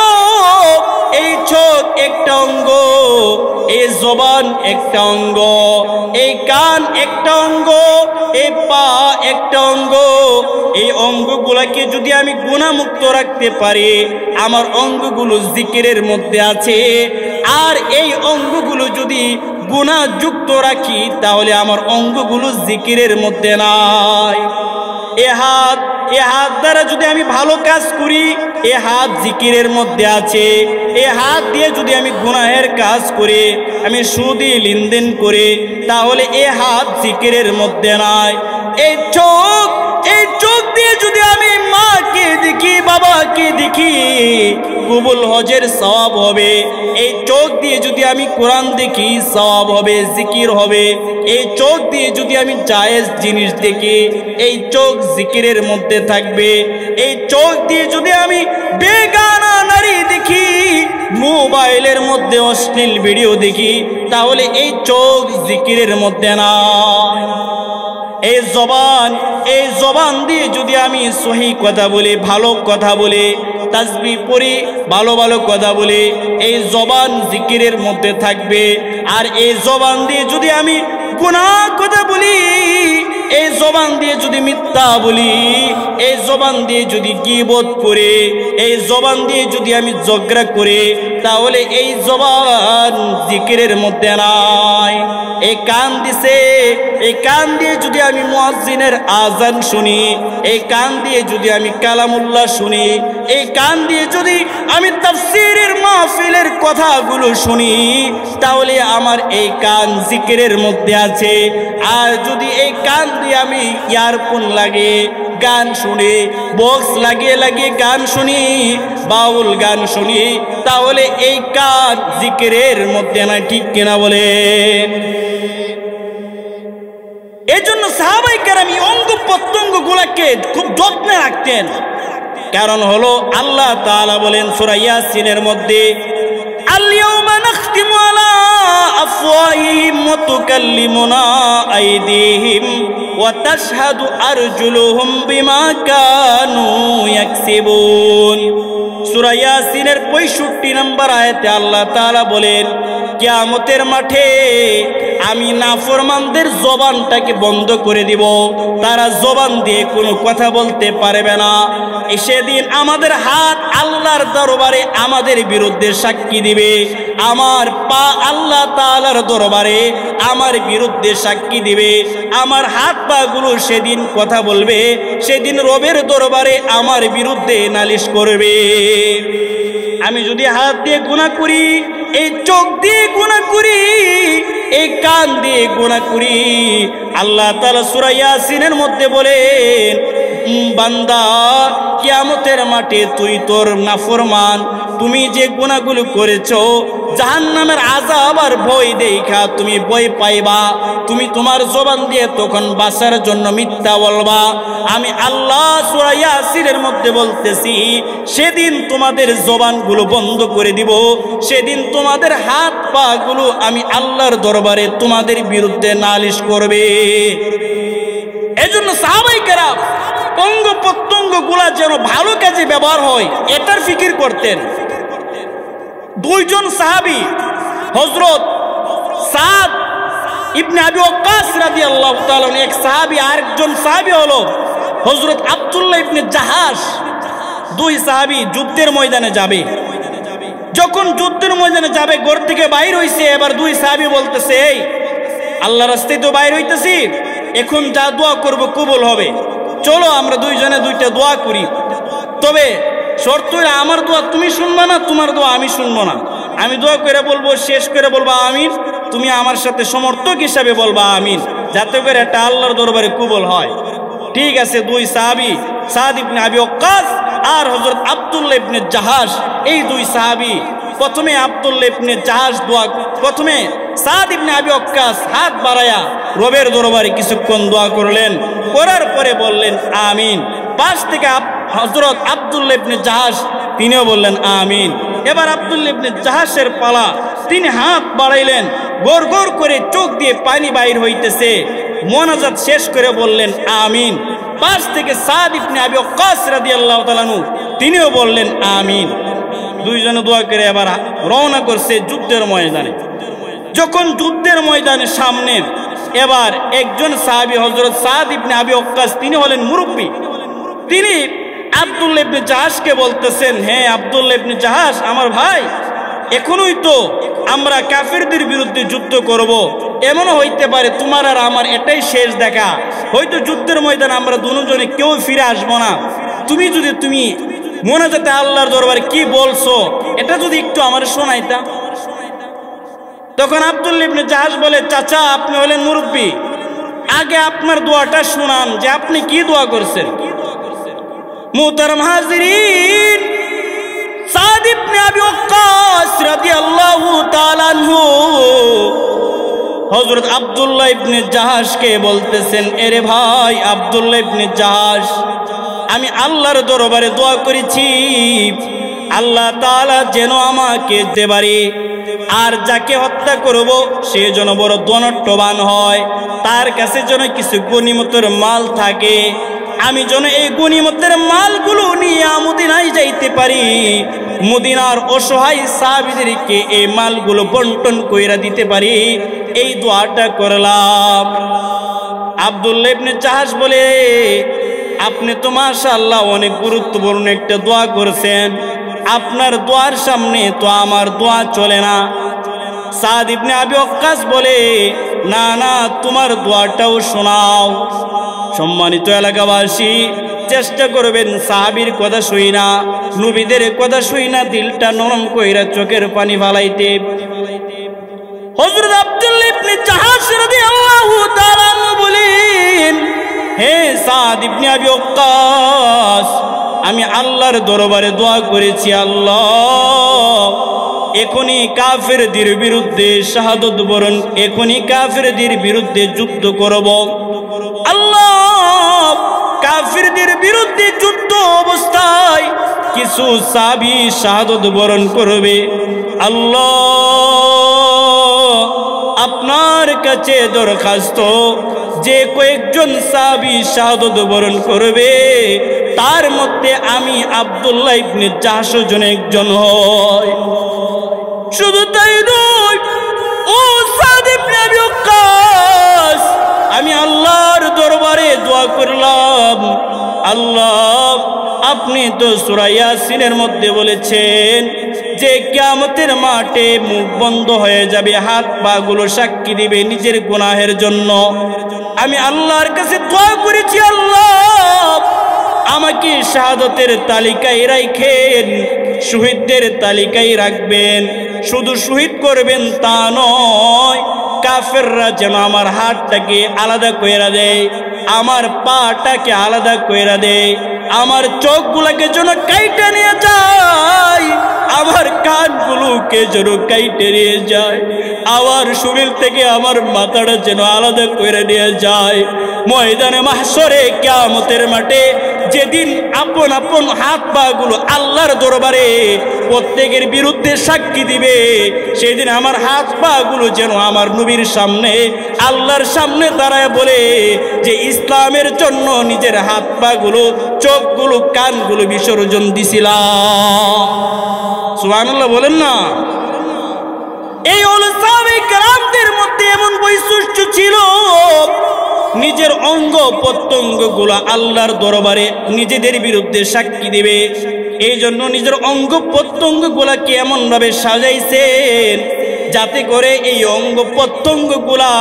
এই চোখ একটা অঙ্গ, এই জবান একটা অঙ্গ, এই কান একটা অঙ্গ, এই পা একটা অঙ্গ। এই অঙ্গগুলোকে যদি আমি গুনাহমুক্ত রাখতে পারি, আমার অঙ্গগুলো জিকিরের মধ্যে আছে। আর এই অঙ্গগুলো যদি গুনাহযুক্ত রাখি তাহলে আমার অঙ্গগুলো জিকিরের মধ্যে নাই। এ হাত দ্বারা যদি আমি ভালো কাজ করি, এ হাত জিকিরের মধ্যে আছে। এ হাত দিয়ে যদি আমি গুনাহের কাজ করি, আমি সুদী লেনদেন করি, তাহলে এ হাত জিকিরের মধ্যে নাই। এই চোখ দিয়ে যদি আমি মাকে দেখি, বাবাকে দেখি, কবুল হজের সওয়াব হবে। এই চোখ দিয়ে যদি আমি কোরআন দেখি সওয়াব হবে, জিকির হবে। এই চোখ দিয়ে যদি আমি জায়েজ জিনিস দেখি, এই চোখ জিকিরের মধ্যে থাকবে। এই চোখ দিয়ে যদি আমি বেগানা নারী দেখি, মোবাইলের মধ্যে অশ্লীল ভিডিও দেখি, তাহলে এই চোখ জিকিরের মধ্যে না। এই জবান দিয়ে যদি আমি সহি কথা বলি, ভালো কথা বলি, তাসবিহ পড়ি, ভালো ভালো কথা বলি, এই জবান জিকিরের মধ্যে থাকবে। আর এই জবান দিয়ে যদি আমি গুনাহ কথা বলি, এই জবান দিয়ে যদি মিথ্যা বলি, এই জবান দিয়ে যদি গীবত করে, এই জবান দিয়ে যদি আমি ঝগড়া করে, তাহলে এই জবান জিকিরের মধ্যে নাই। এই কান দিছে, এই কান দিয়ে যদি আমি মুয়াজ্জিনের আযান শুনি, এই কান দিয়ে যদি আমি কালামুল্লাহ শুনি, এই কান দিয়ে যদি আমি তাফসীরের মাহফিলের কথাগুলো শুনি, তাহলে আমার এই কান জিকিরের মধ্যে আছে। আর যদি এই কান দিয়ে আমি ইয়ারফোন লাগে গান শুনি, বক্স লাগিয়ে লাগিয়ে গান শুনি, বাউল গান শুনি, তাহলে এই কান জিকিরের মধ্যে না। ঠিক কিনা বলে? এই জন্য সাহাবায়ে কেরাম অঙ্গ প্রত্যঙ্গ গুলাকে খুব যত্নে রাখতেন। কারণ হলো আল্লাহ তাআলা বলেন সূরা ইয়াসিনের মধ্যে আল-ইয়াওমা নাখতিমু আলা আফওয়াহিহিম ওয়া তুকাল্লিমুনা আইদিহিম ওয়া তাশহাদু আরজুলুহুম বিমা কানু ইয়াকসিবুন। সূরা ইয়াসিনের 65 নম্বর আয়াতে আল্লাহ তাআলা বলেন কিয়ামতের মাঠে আমি নাফরমানদের জবানটাকে বন্ধ করে দিব, তারা জবান দিয়ে কোনো কথা বলতে পারবে না। সেদিন আমাদের হাত আল্লাহর দরবারে আমাদের বিরুদ্ধে সাক্ষী দিবে, আমার পা আল্লাহ তাআলার দরবারে আমার বিরুদ্ধে সাক্ষী দিবে, আমার হাত পা গুলো সেদিন কথা বলবে, সেদিন রবের দরবারে আমার বিরুদ্ধে নালিশ করবে। আমি যদি হাত দিয়ে গুনাহ করি, এই চোখ দিয়ে গুনাহ করি, এই কান দিয়ে গুনাহ করি, আল্লাহ তাআলা সূরা ইয়াসিনের মধ্যে বলেন, বান্দা কিয়ামতের মাঠে তুই তোর নাফরমান, তুমি যে গুনাহগুলো করেছো জাহান্নামের আযাব আর ভয় দেখা তুমি ভয় পাইবা, তুমি তোমার জবান দিয়ে তখন বাঁচার জন্য মিথ্যা বলবা। আমি আল্লাহ সূরা ইয়াসিনের মধ্যে বলতেছি, সেদিন তোমাদের জবানগুলো বন্ধ করে দিব, সেদিন তোমাদের হাত পা গুলো আমি আল্লাহর দরবারে তোমাদের বিরুদ্ধে নালিশ করবে। এজন্য সাহাবায়ে কেরাম অঙ্গ প্রত্যঙ্গ গুলা যেন ভালো কাজে ব্যবহার হয় এটার ফিকির করতেন। দুইজন সাহাবী, হযরত সাদ ইবনে আবি ওয়াক্কাস রাদিয়াল্লাহু তাআলা, এক সাহাবী, আরেকজন সাহাবী হলো হযরত আব্দুল্লাহ ইবনে জাহাশ। দুই সাহাবী যুদ্ধের ময়দানে যাবে। যখন যুদ্ধের ময়দানে যাবে, ঘর থেকে বাইর হইছে, এবার দুই সাহাবী বলতেছে, এই আল্লাহর রাস্তায় তো বাইর হইতেছি, এখন যা দোয়া করব কবুল হবে, চলো আমরা দুইজনে দুইটা দোয়া করি। তবে শর্ত হইলো আমার দোয়া তুমি শুনবা না, তোমার দোয়া আমি শুনবো না। আমি দোয়া করে বলবো, শেষ করে বলবা আমিন, তুমি আমার সাথে সমর্থক হিসাবে বলবা আমিন, যাতে করে এটা আল্লাহর দরবারে কবুল হয়। ঠিক আছে, দুই সাহাবী, সাদ ইবনে আবি ওয়াক্কাস আর হযরত আব্দুল্লাহ ইবনে জাহাশ, এই দুই সাহাবী প্রথমে আব্দুল্লাহ ইবনে জাহাশ দোয়া, প্রথমে সাদ ইবনে আবি ওয়াক্কাস হাত বাড়ায়া রবের দরবারে কিছুক্ষণ দোয়া করলেন, করার পরে বললেন আমিন। পাশ থেকে হযরত আব্দুল্লাহ ইবনে জাহাশ তিনিও বললেন আমিন। এবার আব্দুল্লাহ ইবনে জাহাশের পালা, তিনি হাত বাড়াইলেন, গড় গড় করে চোখ দিয়ে পানি বাইর হইতেছে, মোনাজাত শেষ করে বললেন আমিন। পাশ থেকে সাদ ইবনে আবি ওয়াক্কাস রাদিয়াল্লাহু তাআলা আনহু তিনিও বললেন আমিন। দুইজনে দোয়া করে এবার রওনা করছে যুদ্ধের ময়দানে। যখন যুদ্ধের ময়দানের সামনে এবার একজন সাহাবী হযরত সাদ ইবনে আবি ওয়াক্কাস, তিনি হলেন মুরব্বী, তিনি আব্দুল্লাহ ইবনে জাহাশকে বলতেছেন, হ্যাঁ আব্দুল্লাহ ইবনে জাহাশ আমার ভাই, এখনোই তো আমরা কাফেরদের বিরুদ্ধে যুদ্ধ করব, এমনও হইতে পারে তোমার আর আমার এটাই শেষ দেখা, হয়তো যুদ্ধের ময়দানে আমরা দুজনে কেউ ফিরে আসবো না, তুমি যদি তুমি মোনাজাতে আল্লাহর দরবারে কি বলছো এটা যদি একটু আমার শোনাইতা। তখন আব্দুল্লাহ ইবনে জাহাশ বলে, চাচা আপনি হলেন মুরব্বী, আগে আপনার দোয়াটা শুনান যে আপনি কি দোয়া করছেন। মুহতারাম হাজিরিন, সাদ ইবনে আবি ওয়াক্কাস রাদিয়াল্লাহু তাআলা আনহু হযরত আব্দুল্লাহ ইবনে জাহাশকে বলতেছেন, এরে ভাই আব্দুল্লাহ ইবনে জাহাশ, আমি আল্লাহর দরবারে দোয়া করেছি আল্লাহ তাআলা যেন আমাকে দিতে পারে, আর যাকে হত্যা করব সে যেন বড় ধনট্টবান হয়, তার কাছে যেন কিছু গনিমতের মাল থাকে, আমি যেন এই গনিমতের মালগুলো নিয়ে মদিনায় যাইতে পারি, মদিনার অসহায় সাহাবীদেরকে এই মালগুলো বন্টন কইরা দিতে পারি, এই দোয়াটা করলাম। আব্দুল্লাহ ইবনে জাহাশ বলে, আপনি তো মাশাআল্লাহ অনেক গুরুত্বপূর্ণ একটা দোয়া করেছেন, আপনার দোয়ার সামনে তো আমার দোয়া চলে না। সাদ ইবনে আবি ওয়াক্কাস বলে, না না তোমার দোয়াটাও শোনাও। সম্মানিত এলাকাবাসী, চেষ্টা করবেন সাহাবীর কথা শুই না, নবীদের কথা শুই না দিলটা নরম কইরা চোখের পানি ফালাইতে। হযরত আব্দুল্লাহ ইবনে জাহাশ রাদিয়াল্লাহু তাআলা আনহু বলেন, হে সাদ ইবনে আবি ওয়াক্কাস, আমি আল্লাহর দরবারে দোয়া করেছি, আল্লাহ এখনই কাফেরদের বিরুদ্ধে শাহাদত বরণ, এখনই কাফেরদের বিরুদ্ধে যুদ্ধ করব। আল্লাহ কাফেরদের বিরুদ্ধে যুদ্ধ অবস্থায় কিছু সাহাবী শাহাদত বরণ করবে। আল্লাহ আপনার কাছে দরখাস্ত, যে কয়েকজন সাহাবী শাহাদত বরণ করবে তার মধ্যে আমি আব্দুল্লাহ ইবনে জাহাশ জন একজন হয়। শুধু তাই নয়, ও সাদ ইবনে আবি ওয়াক্কাস আমি আল্লাহর দরবারে দোয়া করলাম, আল্লাহ আপনি তো সূরা ইয়াসিনের মধ্যে বলেছেন যে কিয়ামতের মাঠে মুখ বন্ধ হয়ে যাবে, হাত পা গুলো সাক্ষী দিবে নিজের গুনাহের জন্য। আমি আল্লাহর কাছে দোয়া করেছি, আল্লাহ আমাকে শাহাদাতের তালিকায় রাখেন, শহীদদের তালিকায় রাখবেন। শুধু শহীদ করবেন তা নয়, কাফেররা যেন আমার হাতটাকে আলাদা কইরা দেয়, আমার পাটাকে আলাদা কইরা দেয়, আমার চোখগুলোকে যেন কাইটে নিয়ে যায়, আমার কানগুলোকে যেন কাইটে নিয়ে যায়, আমার শরীর থেকে আমার মাথাটা যেন আলাদা করে নিয়ে যায়। ময়দানে মাহশরে কিয়ামতের মাঠে যেদিন আপন আপন হাত পা গুলো আল্লাহর দরবারে প্রত্যেকের বিরুদ্ধে সাক্ষী দিবে, সেদিন আমার হাত পা গুলো যেন আমার নবীর সামনে আল্লাহর সামনে দাঁড়ায় বলে যে ইসলামের জন্য নিজের হাত পা গুলো চোখগুলো কানগুলো বিসর্জন দিছিলাম। সুবহানাল্লাহ বলেন না। এই সাহাবায়ে কেরামদের মধ্যে এমন বৈশিষ্ট্য ছিল, নিজের অঙ্গ প্রত্যঙ্গ গুলা আল্লাহর দরবারে নিজেদের বিরুদ্ধে সাক্ষী দিবে। এই জন্য নিজের অঙ্গ প্রত্যঙ্গ গুলাকে এমন ভাবে সাজাইছেন যাতে করে এই অঙ্গ প্রত্যঙ্গ গুলা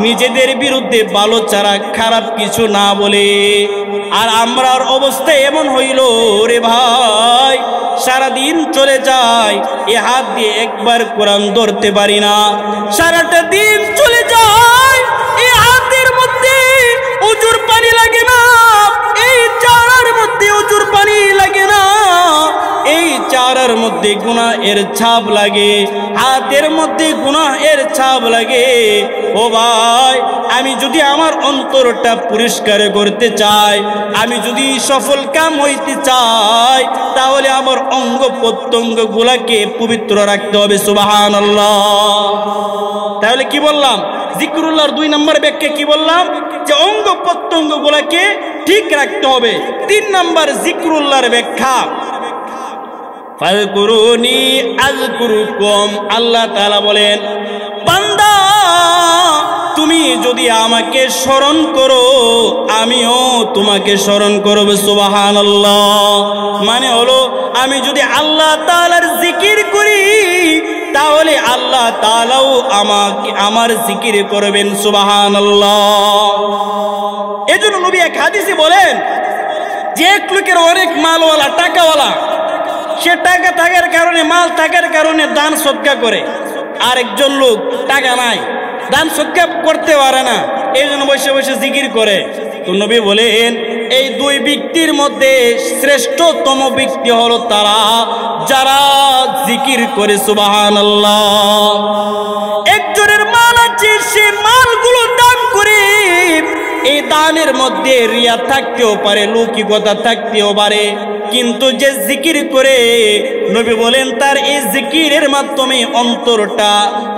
নিজেদের বিরুদ্ধে ভালো ছাড়া খারাপ কিছু না বলে। আর আমরার অবস্থা এমন হইল রে ভাই, সারাদিন চলে যায় এ হাত দিয়ে একবার কোরআন ধরতে পারি না, সারাটা দিন চলে যায় এই হাতের মধ্যে উজুর পানি লাগে না, এই চারার মধ্যে উজুর পানি লাগে না, এই চারার মধ্যে গুনাহের ছাপ লাগে, হাতের মধ্যে গুনাহের ছাপ লাগে। ও ভাই, আমি যদি আমার অন্তরটা পরিষ্কার করতে চাই, আমি যদি সফল কাম হইতে চাই, তাহলে আমার অঙ্গ প্রত্যঙ্গ গুলাকে পবিত্র রাখতে হবে। সুবহানাল্লাহ। তাহলে কি বললাম? জিকরুল্লাহর 2 নম্বর ব্যাখ্যা কি বললাম? যে অঙ্গ প্রত্যঙ্গ গুলাকে ঠিক রাখতে হবে। 3 নম্বর জিকরুল্লাহর ব্যাখ্যা, ফাযকুরুনি আযকুরুকুম। আল্লাহ তাআলা বলেন, বান্দা তুমি যদি আমাকে স্মরণ করো, আমিও তোমাকে স্মরণ করব। সুবহানাল্লাহ। মানে হলো আমি যদি আল্লাহ তাআলার জিকির করি, তাহলে আল্লাহ তাআলাও আমাকে আমার জিকির করবেন। সুবহানাল্লাহ। এজন্য নবী এক হাদিসে বলেন যে এক লোকের অনেক মালওয়ালা, টাকাওয়ালা, সে টাকা থাকার কারণে, মাল থাকার কারণে দান সদকা করে, আর একজন লোক টাকা নাই, দান সদকা করতে পারে না, এই জন্য বসে বসে জিকির করে। তো নবী বলেন এই 2 ব্যক্তির মধ্যে শ্রেষ্ঠতম ব্যক্তি হলো তারা যারা জিকির করে। সুবহানাল্লাহ। একজনের মাল আছে, সে মালগুলো দান করে, এই দানের মধ্যে রিয়া থাকতেও পারে, লৌকিকতা থাকতেও পারে, কিন্তু যে জিকির করে, নবী বলেন তার এই জিকিরের মাধ্যমে অন্তরটা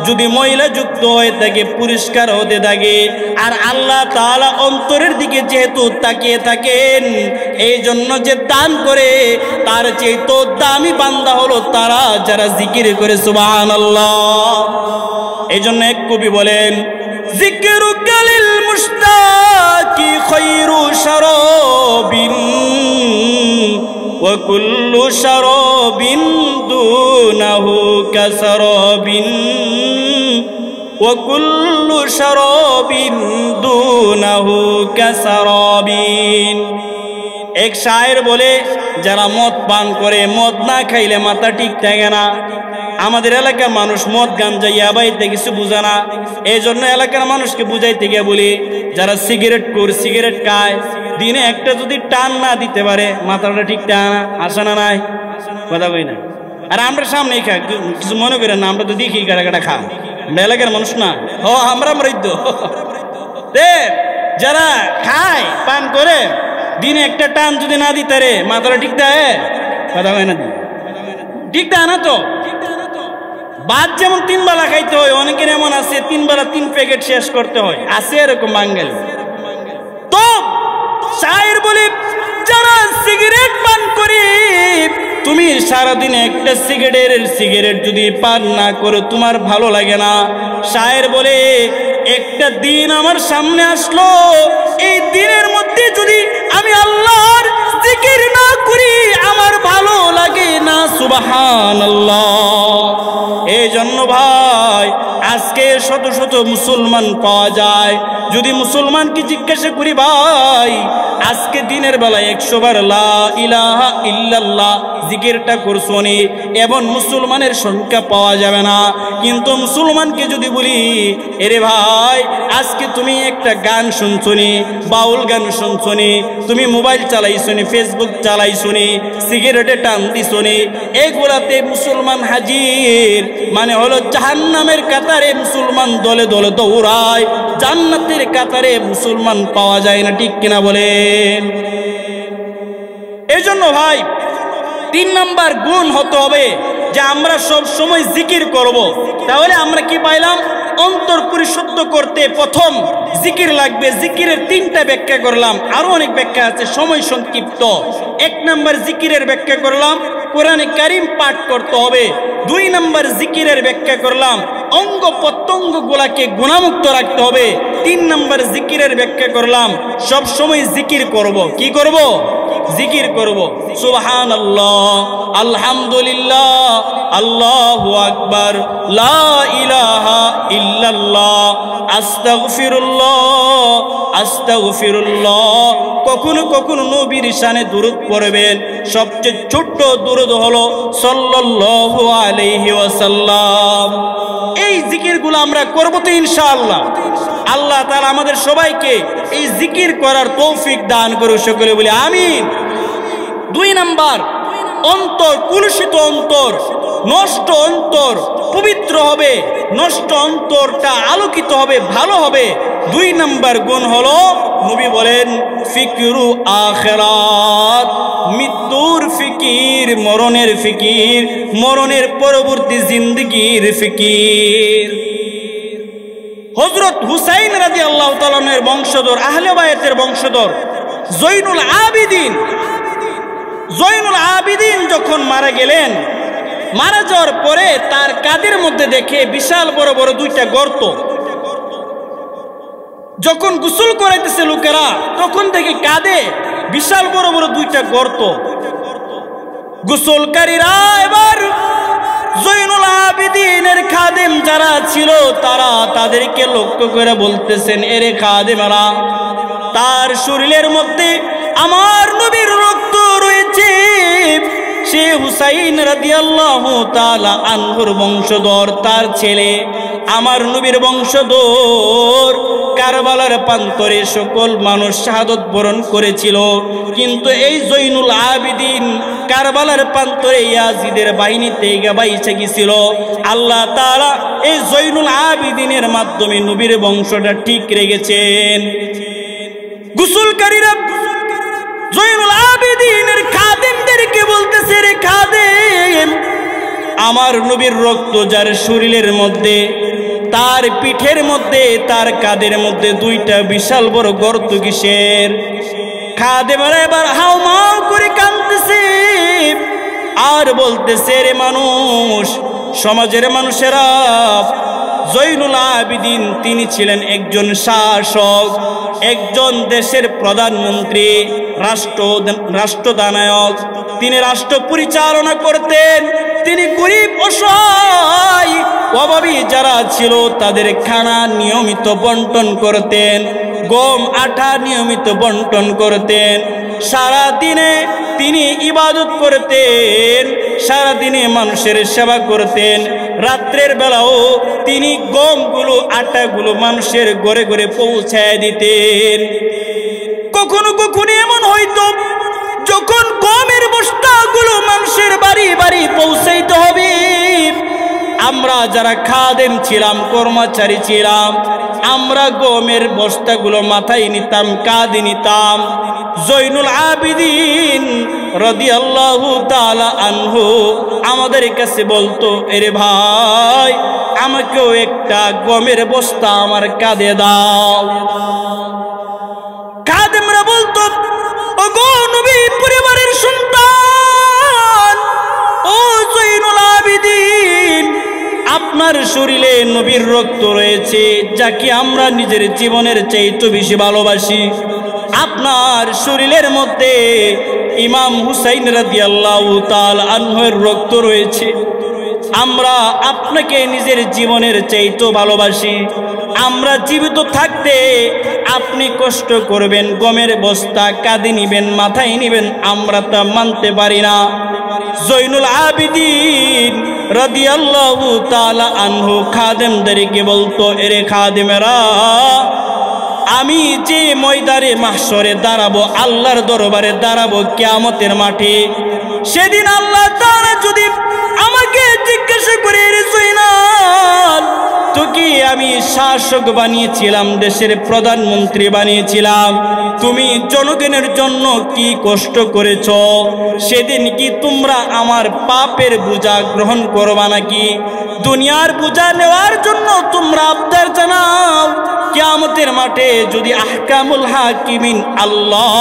যদি ময়লা যুক্ত হয়ে থাকে, পরিষ্কার হতে থাকে। আর আল্লাহ তাআলা অন্তরের দিকে যেহেতু তাকিয়ে থাকেন, এই জন্য যে দান করে তার চেয়ে তো দামি বান্দা হলো তারা যারা জিকির করে। সুবহানাল্লাহ। এই জন্য এক কবি বলেন, জিকরুকা লিল মুশতাকি খায়রু শারাবিন ওয়া কুল্লু শারাবিন দুনাহু কাসারাবিন ওয়া কুল্লু শারাবিন দুনাহু কাসারাবিন। এক শায়ের বলে, যারা মদ পান করে, মদ না খাইলে মাথা ঠিক থাকে না। আমাদের এলাকার মানুষ মদ গাঞ্জা ইয়াবাইতে কিছু বুঝে না, এই জন্য এলাকার মানুষকে বুঝাইতে গিয়ে বলি, যারা সিগারেট খায়, দিনে একটা যদি টান না দিতে পারে মাথাটা ঠিক থাকে না, আসে না? নাই কথা কই না। আর আমরা সামনেই খাই, কিছু মনে করেন না, আমরা তো দেখি কাটা খা, আমরা এলাকার মানুষ না। ও আমরা তো যারা খায়, পান করে, দিনে একটা টান যদি না দিতে রে মাথাটা ঠিক থাকে, কথা হয় না, ঠিক থাকে না। তো ভাত যেমন 3 বেলা খাইতে হয়, অনেকের এমন আছে 3 বেলা 3 প্যাকেট শেষ করতে হয়, আছে এরকম বাঙালি। তো শায়ের বলে, যারা সিগারেট পান করে, তুমি সারাদিনে একটা সিগারেট যদি পান না করো তোমার ভালো লাগে না। শায়ের বলে একটা দিন আমার সামনে আসলো, এই দিনের মধ্যে যদি আমি আল্লাহর জিকির না করি আমার ভালো লাগে না। সুবহানাল্লাহ। এই জন্য ভাই আজকে শত শত মুসলমান পাওয়া যায়, যদি মুসলমানকে জিজ্ঞাসা করি ভাই আজকে দিনের বেলায় 100 বার লা ইলাহা ইল্লাল্লাহ জিকিরটা করছনি, এমন মুসলমানের সংখ্যা পাওয়া যাবে না। কিন্তু মুসলমানকে যদি বলি এরে ভাই আজকে তুমি একটা গান শুনছনি, বাউল গান শুনছনি, তুমি মোবাইল চালাইছনি, ফেসবুক চালাইছনি, সিগারেটে টান দিছনি, এগুলাতে মুসলমান হাজির, মানে হলো জাহান্নামের কাতারে মুসলমান দলে দলে দৌড়ায়, জান্নাতের কাতারে মুসলমান পাওয়া যায় না। ঠিক কিনা বলেন? এই জন্য ভাই 3 নাম্বার গুণ হতে হবে যে আমরা সব সময় জিকির করব। তাহলে আমরা কি পাইলাম? অন্তর পরিশুদ্ধ করতে প্রথম জিকির লাগবে। জিকিরের 3টা ব্যাখ্যা করলাম, আরো অনেক ব্যাখ্যা আছে, সময় সংক্ষিপ্ত। 1 নাম্বার জিকিরের ব্যাখ্যা করলাম, কোরআনে কারিম পাঠ করতে হবে। 2 নাম্বার জিকিরের ব্যাখ্যা করলাম, অঙ্গ প্রত্যঙ্গ গুলাকে গুণামুক্ত রাখতে হবে। 3 নাম্বার জিকিরের ব্যাখ্যা করলাম, সব সময় জিকির করব। কি করব? জিকির করব। সুবহানাল্লাহ, আলহামদুলিল্লাহ, আল্লাহু আকবার, লা ইলাহা ইল্লাল্লাহ, আস্তাগফিরুল্লাহ, আস্তাগফিরুল্লাহ। কখনো কখনো নবীর শানে দুরূদ পড়বেন। সবচেয়ে ছোট্ট দুরূদ হলো সাল্লাল্লাহু আলাইহি ওয়াসাল্লাম। এই জিকিরগুলো আমরা করব তো ইনশাআল্লাহ। আল্লাহ তাআলা আমাদের সবাইকে এই জিকির করার তৌফিক দান করুন, সকলে বলি আমিন। 2 নাম্বার, অন্তর, কুলুষিত অন্তর, নষ্ট অন্তর পবিত্র হবে, নষ্ট অন্তরটা আলোকিত হবে, ভালো হবে। 2 নাম্বার গুণ হলো নবী বলেন ফিকরু আখিরাত, মৃত্যুর ফিকির, মরণের ফিকির, মরণের পরবর্তী জিন্দেগির ফিকির। হযরত হুসাইন রাদিয়াল্লাহু তাআলা এর বংশধর, আহলে বায়তের বংশধর জয়নুল আবিদিন, জয়নুল আবিদিন যখন মারা গেলেন, মারা যাওয়ার পরে তার কাঁধের মধ্যে দেখে বিশাল বড় বড় 2টা গর্ত। যখন গোসল করাইতেছে লোকেরা তখন দেখে কাঁধে বিশাল বড় বড় 2টা গর্ত। গোসলকারীরা এবার জয়নুল আবিদিনের খাদেম যারা ছিল তারা তাদেরকে লক্ষ্য করে বলতেছেন, এরে খাদেমেরা, তার শরীরের মধ্যে আমার নবীর রক্ত রয়েছে। সে হুসাইন রাদিয়াল্লাহু তাআলা আনহুর বংশধর, তার ছেলে আমার নবীর বংশধর। কারবালার প্রান্তরে সকল মানুষ শাহাদত বরণ করেছিল, কিন্তু এই জয়নুল আবিদিন কারবালার প্রান্তরে ইয়াজিদের বাহিনীতে বাইচে গিয়েছিল। আল্লাহ তাআলা এই জয়নুল আবিদিনের মাধ্যমে নবীর বংশটা ঠিক রেখেছেন। গোসলকারীরা জয়নুল আবিদিনের খাদেমদেরকে বলতেছে, রে খাদেম, আমার নবীর রক্ত যার শরীরের মধ্যে, তার পিঠের মধ্যে, তার কাঁধের মধ্যে 2টা বিশাল বড় গর্ত কিসের? খাদেমেরা এবার হাউমাউ করে কাঁদতেছে আর বলতেছে, রে মানুষ, সমাজের মানুষেরা, জয়নুল আবিদিন তিনি ছিলেন একজন শাসক, একজন দেশের প্রধানমন্ত্রী, রাষ্ট্রদানায়ক। তিনি রাষ্ট্র পরিচালনা করতেন। তিনি গরিব, অসহায়, অভাবী যারা ছিল তাদের খানা নিয়মিত বন্টন করতেন, গম আটা নিয়মিত বন্টন করতেন। সারা দিনে তিনি ইবাদত করতেন, সারা দিনে মানুষের সেবা করতেন। রাত্রের বেলাও তিনি গমগুলো, আটাগুলো মানুষের ঘরে ঘরে পৌঁছায় দিতেন। কখনো কখনো এমন হয়তো যখন গমের বস্তাগুলো মানুষের বাড়ি বাড়ি পৌঁছাইতে হবে, আমরা যারা খাদেম ছিলাম, কর্মচারী ছিলাম, আমরা গমের বস্তাগুলো মাথায় নিতাম, কাঁধে নিতাম। জয়নুল আবিদিন রাদিয়াল্লাহু তাআলা আনহু আমাদের কাছে বলতো, এরে ভাই, আমাকেও একটা গমের বস্তা আমার কাঁধে দাও। খাদেমরা বলতো, ওগো নবী পরিবারের সন্তান, ও জয়নুল আবিদিন, আপনার শরীরে নবীর রক্ত রয়েছে, যাকে আমরা নিজের জীবনের চাইতে বেশি ভালোবাসি। আপনার শরীরের মধ্যে ইমাম হুসাইন রাদিয়াল্লাহু তাআলা আনহুর রক্ত রয়েছে। আমরা আপনাকে নিজের জীবনের চাইতে ভালোবাসি। আমরা জীবিত থাকতে আপনি কষ্ট করবেন, গমের বস্তা কাঁধে নিবেন, মাথায় নিবেন, আমরা তা মানতে পারি না। জৈনুল আবিদিন রাদিয়াল্লাহু তাআলা আনহু খাদেমদেরকে বলতো, এরে খাদেমেরা, আমি যে ময়দানে মাহশরে দাঁড়াবো, আল্লাহর দরবারে দাঁড়াবো কিয়ামতের মাঠে, সেদিন আল্লাহ তাআলা যদি আমাকে জিজ্ঞাসা করে, রে জৈনাল, তোকে আমি শাসক বানিয়েছিলাম, দেশের প্রধানমন্ত্রী বানিয়েছিলাম, তুমি জনগণের জন্য কি কষ্ট করেছ? সেদিন কি তোমরা আমার পাপের বোঝা গ্রহণ করবা নাকি? দুনিয়ার বোঝা নেওয়ার জন্য তোমরা আবদার জানাও, কিয়ামতের মাঠে যদি আহকামুল হাকিমিন আল্লাহ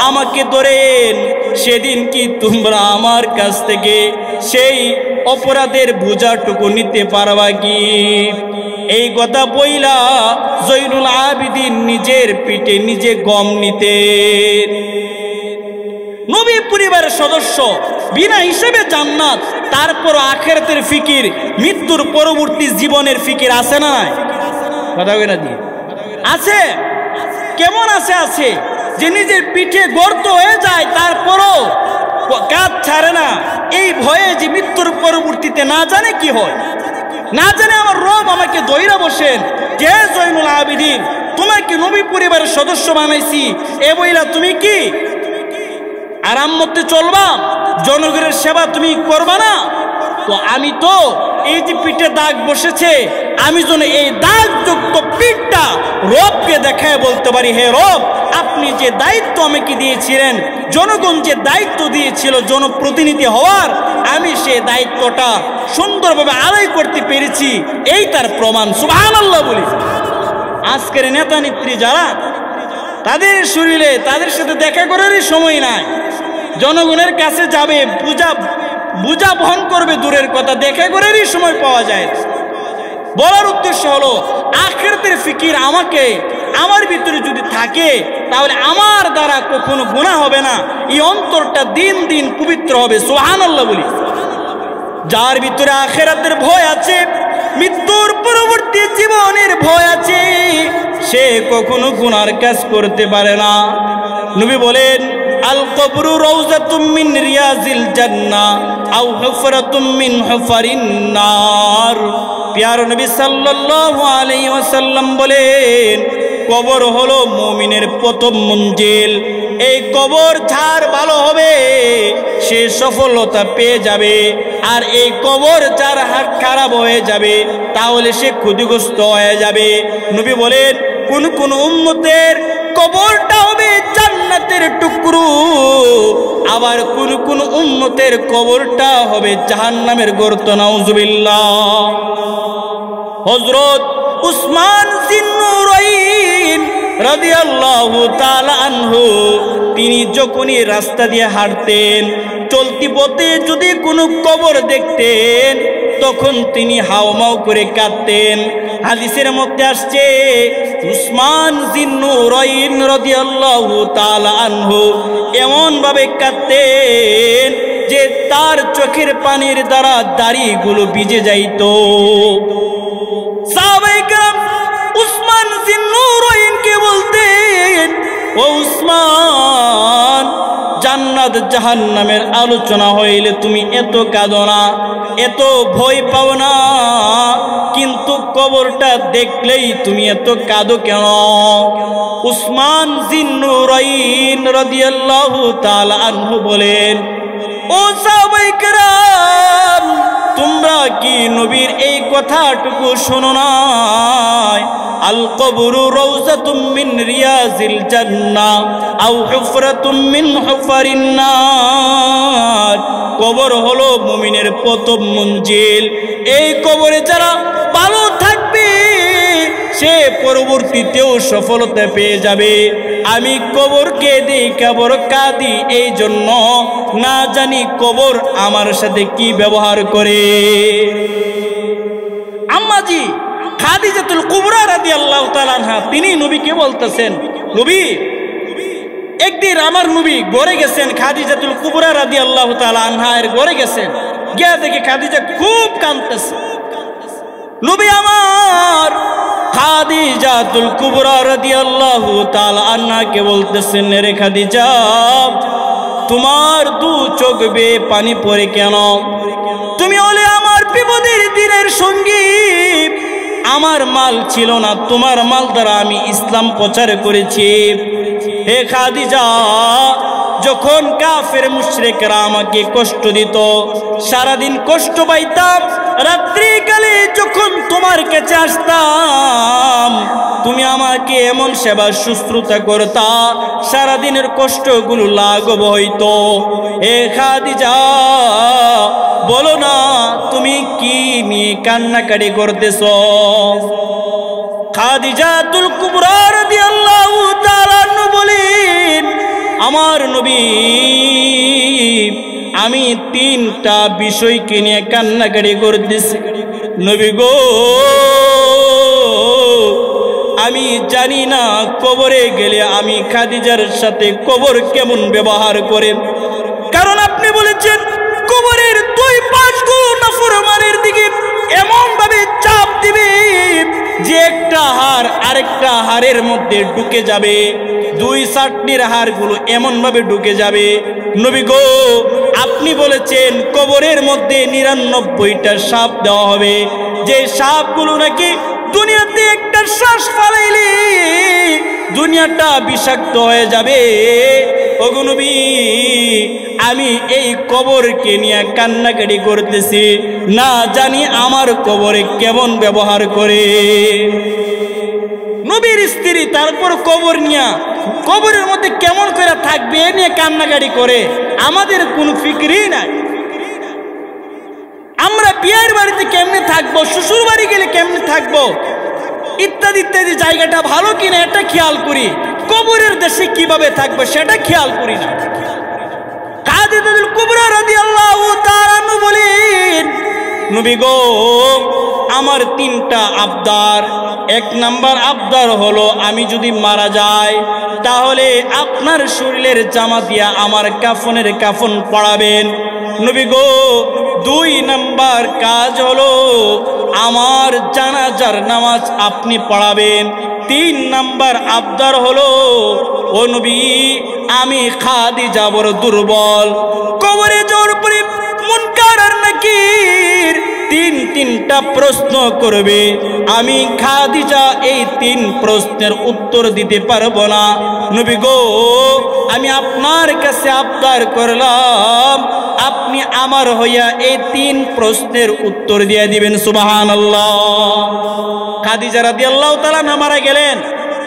আমাকে ধরেন, সেদিন কি তোমরা আমার কাছ থেকে সেই অপরাধের বোঝাটুকু নিতে পারবা কি? এই কথা বইলা জৈনুল আবিদিন নিজের পিঠে নিজে গম নিতেন। নবী পরিবারের সদস্য, বিনা হিসেবে জান্নাত, তারপর আখিরাতের ফিকির, মৃত্যুর পরবর্তী জীবনের ফিকির আছে না নাই? কথা কই না দি? আছে। কেমন আছে? আছে যে নিজের পিঠে গর্ত হয়ে যায়, তারপরও কাজ ছাড়ে না, এই ভয়ে যে মৃত্যুর পরবর্তীতে না জানে কি হয়, না জানে আমার রব আমাকে দইরা বসেন, কে জৈনুল আবিদিন, তোমাকে নবী পরিবারের সদস্য বানাইছি, এ বইলা তুমি কি আরাম মতে চলবা? জনগণের সেবা তুমি করবা না? তো আমি তো এই যে পিঠে দাগ বসেছে, আমি যেন এই দাগযুক্ত পিঠটা রবকে দেখায় বলতে পারি, হে রব, আপনি যে দায়িত্ব আমাকে দিয়েছিলেন, জনগণ যে দায়িত্ব দিয়েছিল জনপ্রতিনিধি হওয়ার, আমি সেই দায়িত্বটা সুন্দরভাবে আদায় করতে পেরেছি, এই তার প্রমাণ। সুবহানাল্লাহ বলি। আজকের নেতা নেত্রী যারা, তাদের শরীরে তাদের সাথে দেখা করারই সময় নাই, জনগণের কাছে যাবে, বুঝা বহন করবে দূরের কথা, দেখা করারই সময় পাওয়া যায়। বলার উদ্দেশ্য হলো, আখিরাতের ফিকির আমার ভিতরে যদি থাকে, তাহলে আমার দ্বারা কখনো গুনাহ হবে না, এই অন্তরটা দিন দিন পবিত্র হবে। সুবহানাল্লাহ বলি। যার ভিতরে আখিরাতের ভয় আছে, মৃত্যুর পরবর্তী জীবনের ভয় আছে, সে কখনো গুনার কাজ করতে পারে না। নবী বলেন, আল কবরু রাউযাতুম মিন রিয়াজিল জান্নাহ আও হুফরাতুম মিন হুফারিন নার। প্যার নবী সাল্লাল্লাহু আলাইহি ওয়াসাল্লাম বলেন, কবর হলো মুমিনের প্রথম মঞ্জিল। এই কবর যার ভালো হবে সে সফলতা পেয়ে যাবে, আর এই কবর যার হাত খারাপ হয়ে যাবে তাহলে সে ক্ষতিগ্রস্ত হয়ে যাবে। নবী বলেন, কোন কোন উম্মতের কবরটা হবে জান্নাতের টুকরো, আবার কোন কোন উম্মতের কবরটা হবে জাহান্নামের গর্ত। নাউজুবিল্লাহ। হযরত উসমান জিন্নুরাইন রাদিয়াল্লাহু তাআলা আনহু, তিনি যখনই রাস্তা দিয়ে হাঁটতেন, চলতি পথে যদি কোনো কবর দেখতেন, তখন তিনি হাওমাও করে কাঁদতেন। হাদিসের মধ্যে আসছে, উসমান জিন্নুরাইন রাদিয়াল্লাহু তাআলা আনহু এমন ভাবে কাঁদতেন যে তার চোখের পানির দ্বারা দাড়িগুলো ভিজে যাইত। সাহাবায়ে কেরাম উসমান জিন্নুরাইনকে বলতেন, ও উসমান, জান্নাত জাহান্নামের আলোচনা হইলে তুমি এত কাঁদো না, এত ভয় পাও না, কিন্তু কবরটা দেখলেই তুমি এত কাঁদো কেন? উসমান জিন্নুরাইন রাদিয়াল্লাহু তাআলা আনহু বলেন, ও সাহাবায়ে কেরাম, তোমরা কি নবীর এই কথাটুকু শোনো নাই? আল কবরু রাউযাতুম মিন রিয়াজিল জান্নাহ আও হুফরাতুম মিন হুফারিন নার। কবর হলো মুমিনের প্রথম মঞ্জিল। এই কবরে যারা ভালো থাকবে সে পরবর্তীতেও সফলতা পেয়ে যাবে। আমি কবরকে দেখা বড় কাঁদি, এই জন্য না জানি কবর আমার সাথে কি ব্যবহার করে। আম্মাজি খাদিজাতুল কুবরা রাদিয়াল্লাহু তাআলা আনহা তিনি নবীকে বলতেছেন, নবী একদিন আমার নবী ঘরে গেছেন, খাদিজাতুল কুবরা রাদিয়াল্লাহু তাআলা আনহা এর ঘরে গেছেন, গিয়া দেখে খাদিজা খুব কাঁদতেছে। নবী আমার খাদিজাতুল কুবরা রাদিয়াল্লাহু তাআলা আনহাকে বলতেছেন, রে খাদিজা তোমার দু চোখ বেয়ে পানি পড়ে কেন? তুমি হলে আমার বিপদের দিনের সঙ্গী, আমার মাল ছিল না, তোমার মাল দ্বারা আমি ইসলাম প্রচার করেছি। হে খাদিজা, যখন কাফের মুশরিকরা আমাকে কষ্ট দিত, সারাদিন কষ্ট পাইতাম, রাত্রিকালে যখন তোমার কাছে আসতাম তুমি আমাকে এমন সেবা শুশ্রূষা করতা, সারাদিনের কষ্টগুলো লাঘব হইতো। হে খাদিজা বলো না তুমি কি নিয়ে কান্নাকাটি করতেছ? খাদিজাতুল কুবরা রাদিয়াল্লাহু তাআলা বলেন, আমার নবী আমি তিনটা বিষয়কে নিয়ে কান্নাকাটি করতেছি। নবী গো আমি জানি না কবরে গেলে আমি খাদিজার সাথে কবর কেমন ব্যবহার করে, কারণ আপনি বলেছেন কবরের দুই পাশগুলো নাফরমানের দিকে এমন ভাবে চাপ দিবে যে একটা হাড় আরেকটা হাড়ের মধ্যে ঢুকে যাবে, দুই চাটনির হাড়গুলো এমন ভাবে ঢুকে যাবে। নবী গো আপনি বলেছেন কবরের মধ্যে 99টা সাপ দেওয়া হবে, যে সাপগুলো নাকি দুনিয়াতে একটা শ্বাস ফালাইলে দুনিয়াটা বিষাক্ত হয়ে যাবে। ওগো নবী আমি এই কবরকে নিয়ে কান্নাকাটি করতেছি, না জানি আমার কবরে কেমন ব্যবহার করে। নবীর স্ত্রী তারপর কবর নিয়ে কবরের মধ্যে কেমন করে থাকবে এ নিয়ে কান্নাকাটি করে, আমাদের কোনো ফিক্রই নাই। আমরা বিয়ের বাড়িতে কেমনে থাকবো, শ্বশুর বাড়ি গেলে কেমনে থাকবো, ইত্যাদি ইত্যাদি জায়গাটা ভালো কিনা এটা খেয়াল করি, কবরের দেশে কিভাবে থাকবো সেটা খেয়াল করি না। খাদিজাতুল কুবরা রাদিয়াল্লাহু তাআলা বলেন, নবী গো আমার তিনটা আবদার। এক নাম্বার আবদার হলো আমি যদি মারা যাই তাহলে আপনার শরীরের জামা দিয়া আমার কাফনের কাফন পরাবেন। নবী গো দুই নাম্বার কাজ হলো আমার জানাজার নামাজ আপনি পড়াবেন। তিন নাম্বার আবদার হলো ও নবী আমি খাদিজা বড় দুর্বল, কবরে যাওয়ার পরে মুনকার আর নাকির তিনটা প্রশ্ন করবে, আমি খাদিজা এই তিন প্রশ্নের উত্তর দিতে পারবো না। নবী গো আমি আপনার কাছে আবদার করলাম আপনি আমার হইয়া এই তিন প্রশ্নের উত্তর দিয়ে দিবেন। সুবহানাল্লাহ। খাদিজা রাদিয়াল্লাহু তাআলা মারা গেলেন,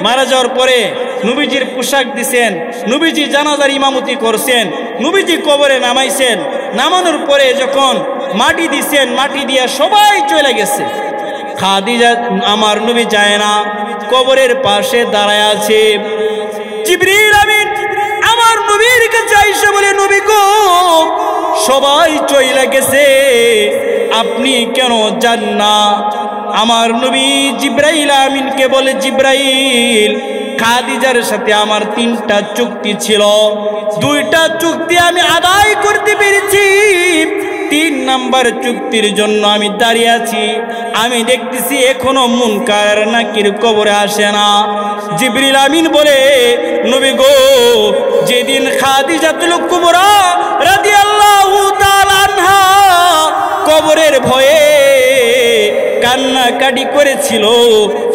মারা যাওয়ার পরে নবীজির পোশাক দিছেন, নবীজি জানাজার ইমামতি করছেন, নবীজি কবরে নামাইছেন, নামানোর পরে যখন মাটি দিছেন মাটি দিয়া সবাই চলে গেছে, খাদিজা আমার নবী যায় না, কবরের পাশে দাঁড়ায় আছে। জিবরিল আমিন আমার নবীর কাছে আইসা বলে, নবী গো সবাই চলে গেছে আপনি কেন যান না? আমার নবী জিবরাইল আমিনকে বলে, জিবরাইল খাদিজার সাথে আমার তিনটা চুক্তি ছিল, দুইটা চুক্তি আমি আদায় করতে পেরেছি, তিন নাম্বার চুক্তির জন্য আমি দাঁড়িয়ে আছি, আমি দেখতেছি এখনো মুনকার নাকির কবরে আসে না। জিবরিল আমিন বলে, নবী গো যেদিন খাদিজাতুল কুবরা রাদিয়াল্লাহু তাআলা আনহা কবরের ভয়ে কান্নাকাটি করেছিল,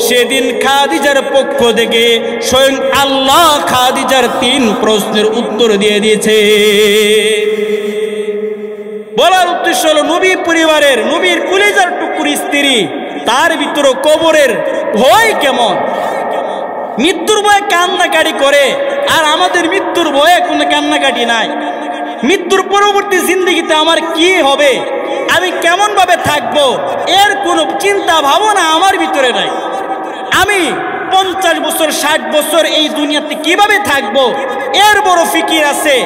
সেদিন খাদিজার পক্ষ থেকে স্বয়ং আল্লাহ খাদিজার তিন প্রশ্নের উত্তর দিয়ে দিয়েছে। বলার উদ্দেশ্য হলো নবী পরিবারের নবীর কলিজার টুকরি স্ত্রী, তার ভিতরে কবরের ভয় কেমন, মৃত্যুর ভয়ে কান্নাকাটি করে, আর আমাদের মৃত্যুর ভয়ে কোনো কান্নাকাটি নাই। মৃত্যুর পরবর্তী জিন্দগিতে আমার কি হবে, আমি কেমন ভাবে থাকবো, এর কোনো চিন্তা ভাবনা আমার ভিতরে নাই। আমি 50 বছর 60 বছর এই দুনিয়াতে কিভাবে থাকবো এর বড় ফিকির আছে,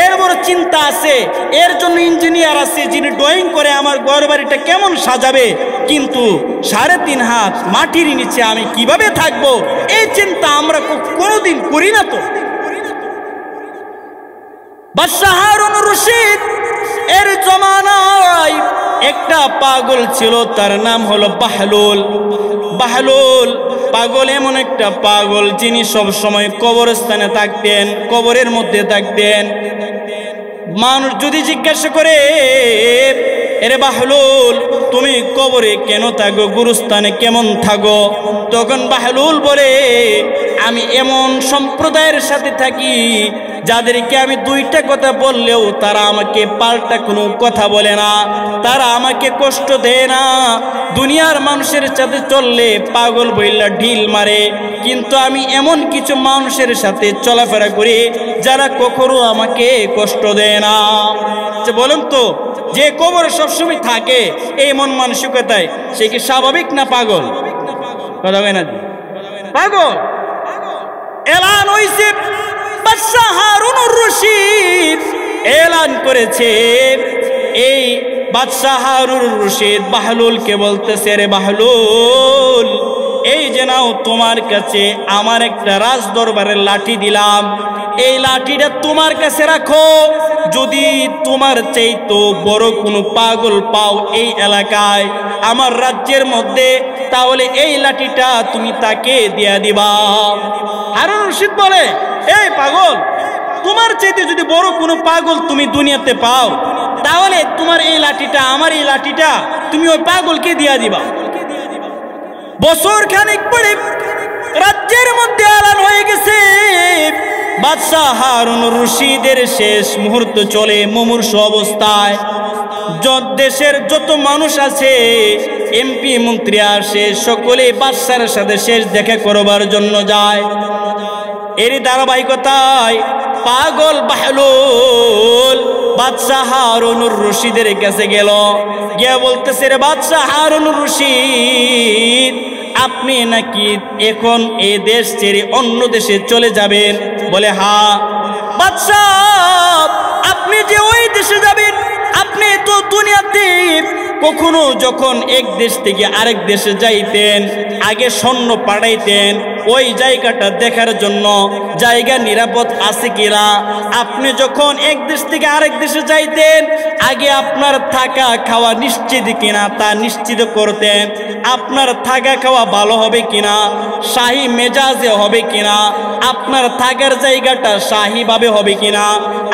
এর বড় চিন্তা আছে, এর জন্য ইঞ্জিনিয়ার আছে যিনি ড্রয়িং করে আমার ঘর বাড়িটা কেমন সাজাবে, কিন্তু 3.5 হাত মাটির নিচে আমি কিভাবে থাকবো এই চিন্তা আমরা কোনোদিন করি না। তো বাদশাহ হারুন রশিদ এর জমানায় একটা পাগল ছিল, তার নাম হলো বাহলুল। বাহলুল পাগল এমন একটা পাগল যিনি সব সময় কবরস্থানে থাকতেন, কবরের মধ্যে থাকতেন। মানুষ যদি জিজ্ঞাসা করে, এরে বাহলুল তুমি কবরে কেন থাকো, গুরুস্থানে কেমন থাকো, তখন বাহলুল বলে, আমি এমন সম্প্রদায়ের সাথে থাকি যাদেরকে আমি 2টা কথা বললেও তারা আমাকে পাল্টা কোনো কথা বলে না, তারা আমাকে কষ্ট দেয় না। দুনিয়ার মানুষের সাথে চললে পাগল বইলা ঢিল মারে, কিন্তু আমি এমন কিছু মানুষের সাথে চলাফেরা করি যারা কখনো আমাকে কষ্ট দেয় না। বলেন তো, যে কবর সবসময় থাকে এই মন মানসিকতায়, সে কি স্বাভাবিক না পাগল? কথা হয় না, পাগল। এলান হইছে, বাদশাহ হারুন রশিদ এলান করেছে। এই বাদশাহ হারুন রশিদ বাহলুলকে বলতেছে, রে বাহলুল এই যে নাও তোমার কাছে আমার একটা রাজ দরবারের লাঠি দিলাম, এই লাঠিটা তোমার কাছে রাখো, যদি তোমার চাইতো বড় কোনো পাগল পাও এই এলাকায় আমার রাজ্যের মধ্যে, তাহলে এই লাঠিটা তুমি তাকে দিয়া দিবা। হারুন রশিদ বলে, এই পাগল, তোমার চাইতে যদি বড় কোনো পাগল তুমি দুনিয়াতে পাও, তাহলে তোমার এই লাঠিটা, আমার এই লাঠিটা তুমি ওই পাগলকে দিয়া দিবা। বছর খানিক পরে রাজ্যের মধ্যে এলান হয়ে গেছে, বাদশাহ হারুন রশিদের শেষ মুহূর্ত চলে মুমূর্ষু অবস্থায়। দেশের যত মানুষ আছে, এমপি মন্ত্রী আসে, সকলে বাদশার সাথে শেষ দেখা করবার জন্য যায়। এরই ধারাবাহিকতায় পাগল বাহলুল বাদশাহ হারুন রশিদের কাছে গেল, গিয়ে বলতেছে, রে বাদশাহ হারুন রশিদ আপনি নাকি এখন এই দেশ ছেড়ে অন্য দেশে চলে যাবেন? বলে, হ্যাঁ। বাদশাহ আপনি যে ওই দেশে যাবেন, আপনি তো দুনিয়াতে কখনো যখন এক দেশ থেকে আরেক দেশে যাইতেন আগে সৈন্য পাঠাইতেন ওই জায়গাটা দেখার জন্য, জায়গা নিরাপদ আছে কিনা। আপনি যখন এক দেশ থেকে আরেক দেশে যাইতেন আগে আপনার থাকা খাওয়া নিশ্চিত কিনা তা নিশ্চিত করতেন, আপনার থাকা খাওয়া ভালো হবে কিনা, শাহী মেজাজে হবে কিনা, আপনার থাকার জায়গাটা শাহীভাবে হবে কিনা,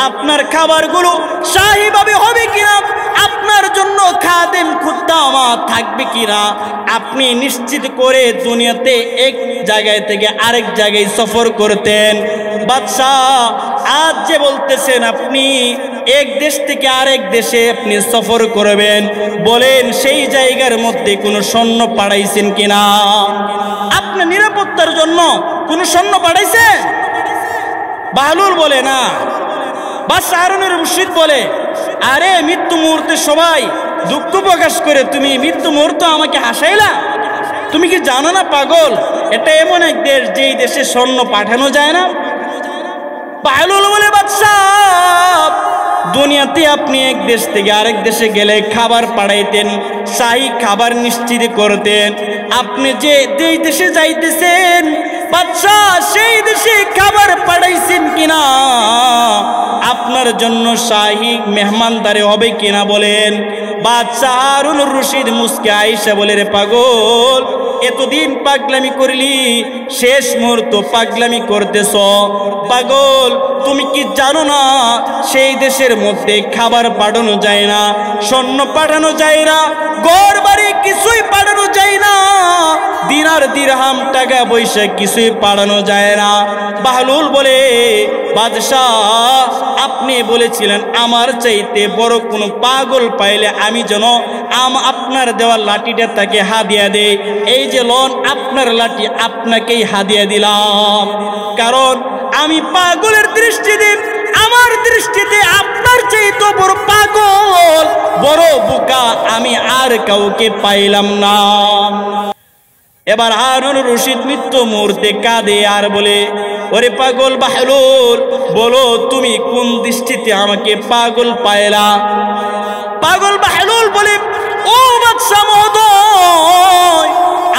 আপনার খাবারগুলো শাহীভাবে হবে কিনা, আপনার জন্য খাদেম খুদ্দামা থাকবে কিনা, আপনি নিশ্চিত করে দুনিয়াতে এক জায়গায় থেকে আরেক জায়গায় সফর করতেন। বাদশাহ আজ যে বলতেছেন আপনি এক দেশ থেকে আরেক দেশে আপনি সফর করবেন, বলেন সেই জায়গার মধ্যে কোনো সৈন্য পাঠাইছেন কিনা, আপনার নিরাপত্তার জন্য কোনো সৈন্য পাঠাইছেন? বাহলুল বলে, না। বাদশাহ হারুন রশিদ বলে, আরে মৃত্যু মুহূর্তে সবাই দুঃখ প্রকাশ করে, তুমি মৃত্যু মুহূর্তে আমাকে হাসাইলা? তুমি কি জানো না পাগল, এটা এমন এক দেশ যেই দেশে সৈন্য পাঠানো যায় না। বাহলুল বলে, বাদশাহ দুনিয়াতে আপনি এক দেশ থেকে আরেক দেশে গেলে খাবার পাঠাইতেন, শাহী খাবার নিশ্চিত করতেন, আপনি যে যেই দেশে যাইতেছেন বাদশাহ সেই দেশে খাবার পাঠাইছেন কিনা, আপনার জন্য শাহী মেহমানদারি হবে কিনা বলেন। বাদশাহ হারুন রশিদ মুস্কে আইসা বলে, রে পাগল এতদিন পাগলামি করলি, শেষ মুহূর্ত পাগলামি করতেছ। পাগল তুমি কি জানো না সেই দেশের মধ্যে খাবার পাঠানো যায় না, সৈন্য পাঠানো যায় না, ঘর বাড়ি কিছুই পাঠানো যায় না, দিনার দিরহাম টাকা পয়সা কিছুই পাঠানো যায় না। বাহলুল বলে, বাদশাহ আপনি বলেছিলেন আমার চাইতে বড় কোনো পাগল পাইলে আমি যেন আপনার দেওয়া লাঠিটা তাকে হাদিয়া দেই, এই যে লন আপনার লাঠি আপনাকেই হাদিয়া দিলাম, কারণ আমি পাগলের দৃষ্টিতে, আমার দৃষ্টিতে আপনার চাইতে বড় পাগল বড় বোকা আমি আর কাউকে পাইলাম না। এবার হারুন রশিদ মৃত্যু মুহূর্তে কাঁদে আর বলে, ওরে পাগল বাহলুল, বলো তুমি কোন দৃষ্টিতে আমাকে পাগল পায়লা? পাগল বাহলুল বলে, ও বাদশা মহোদয়,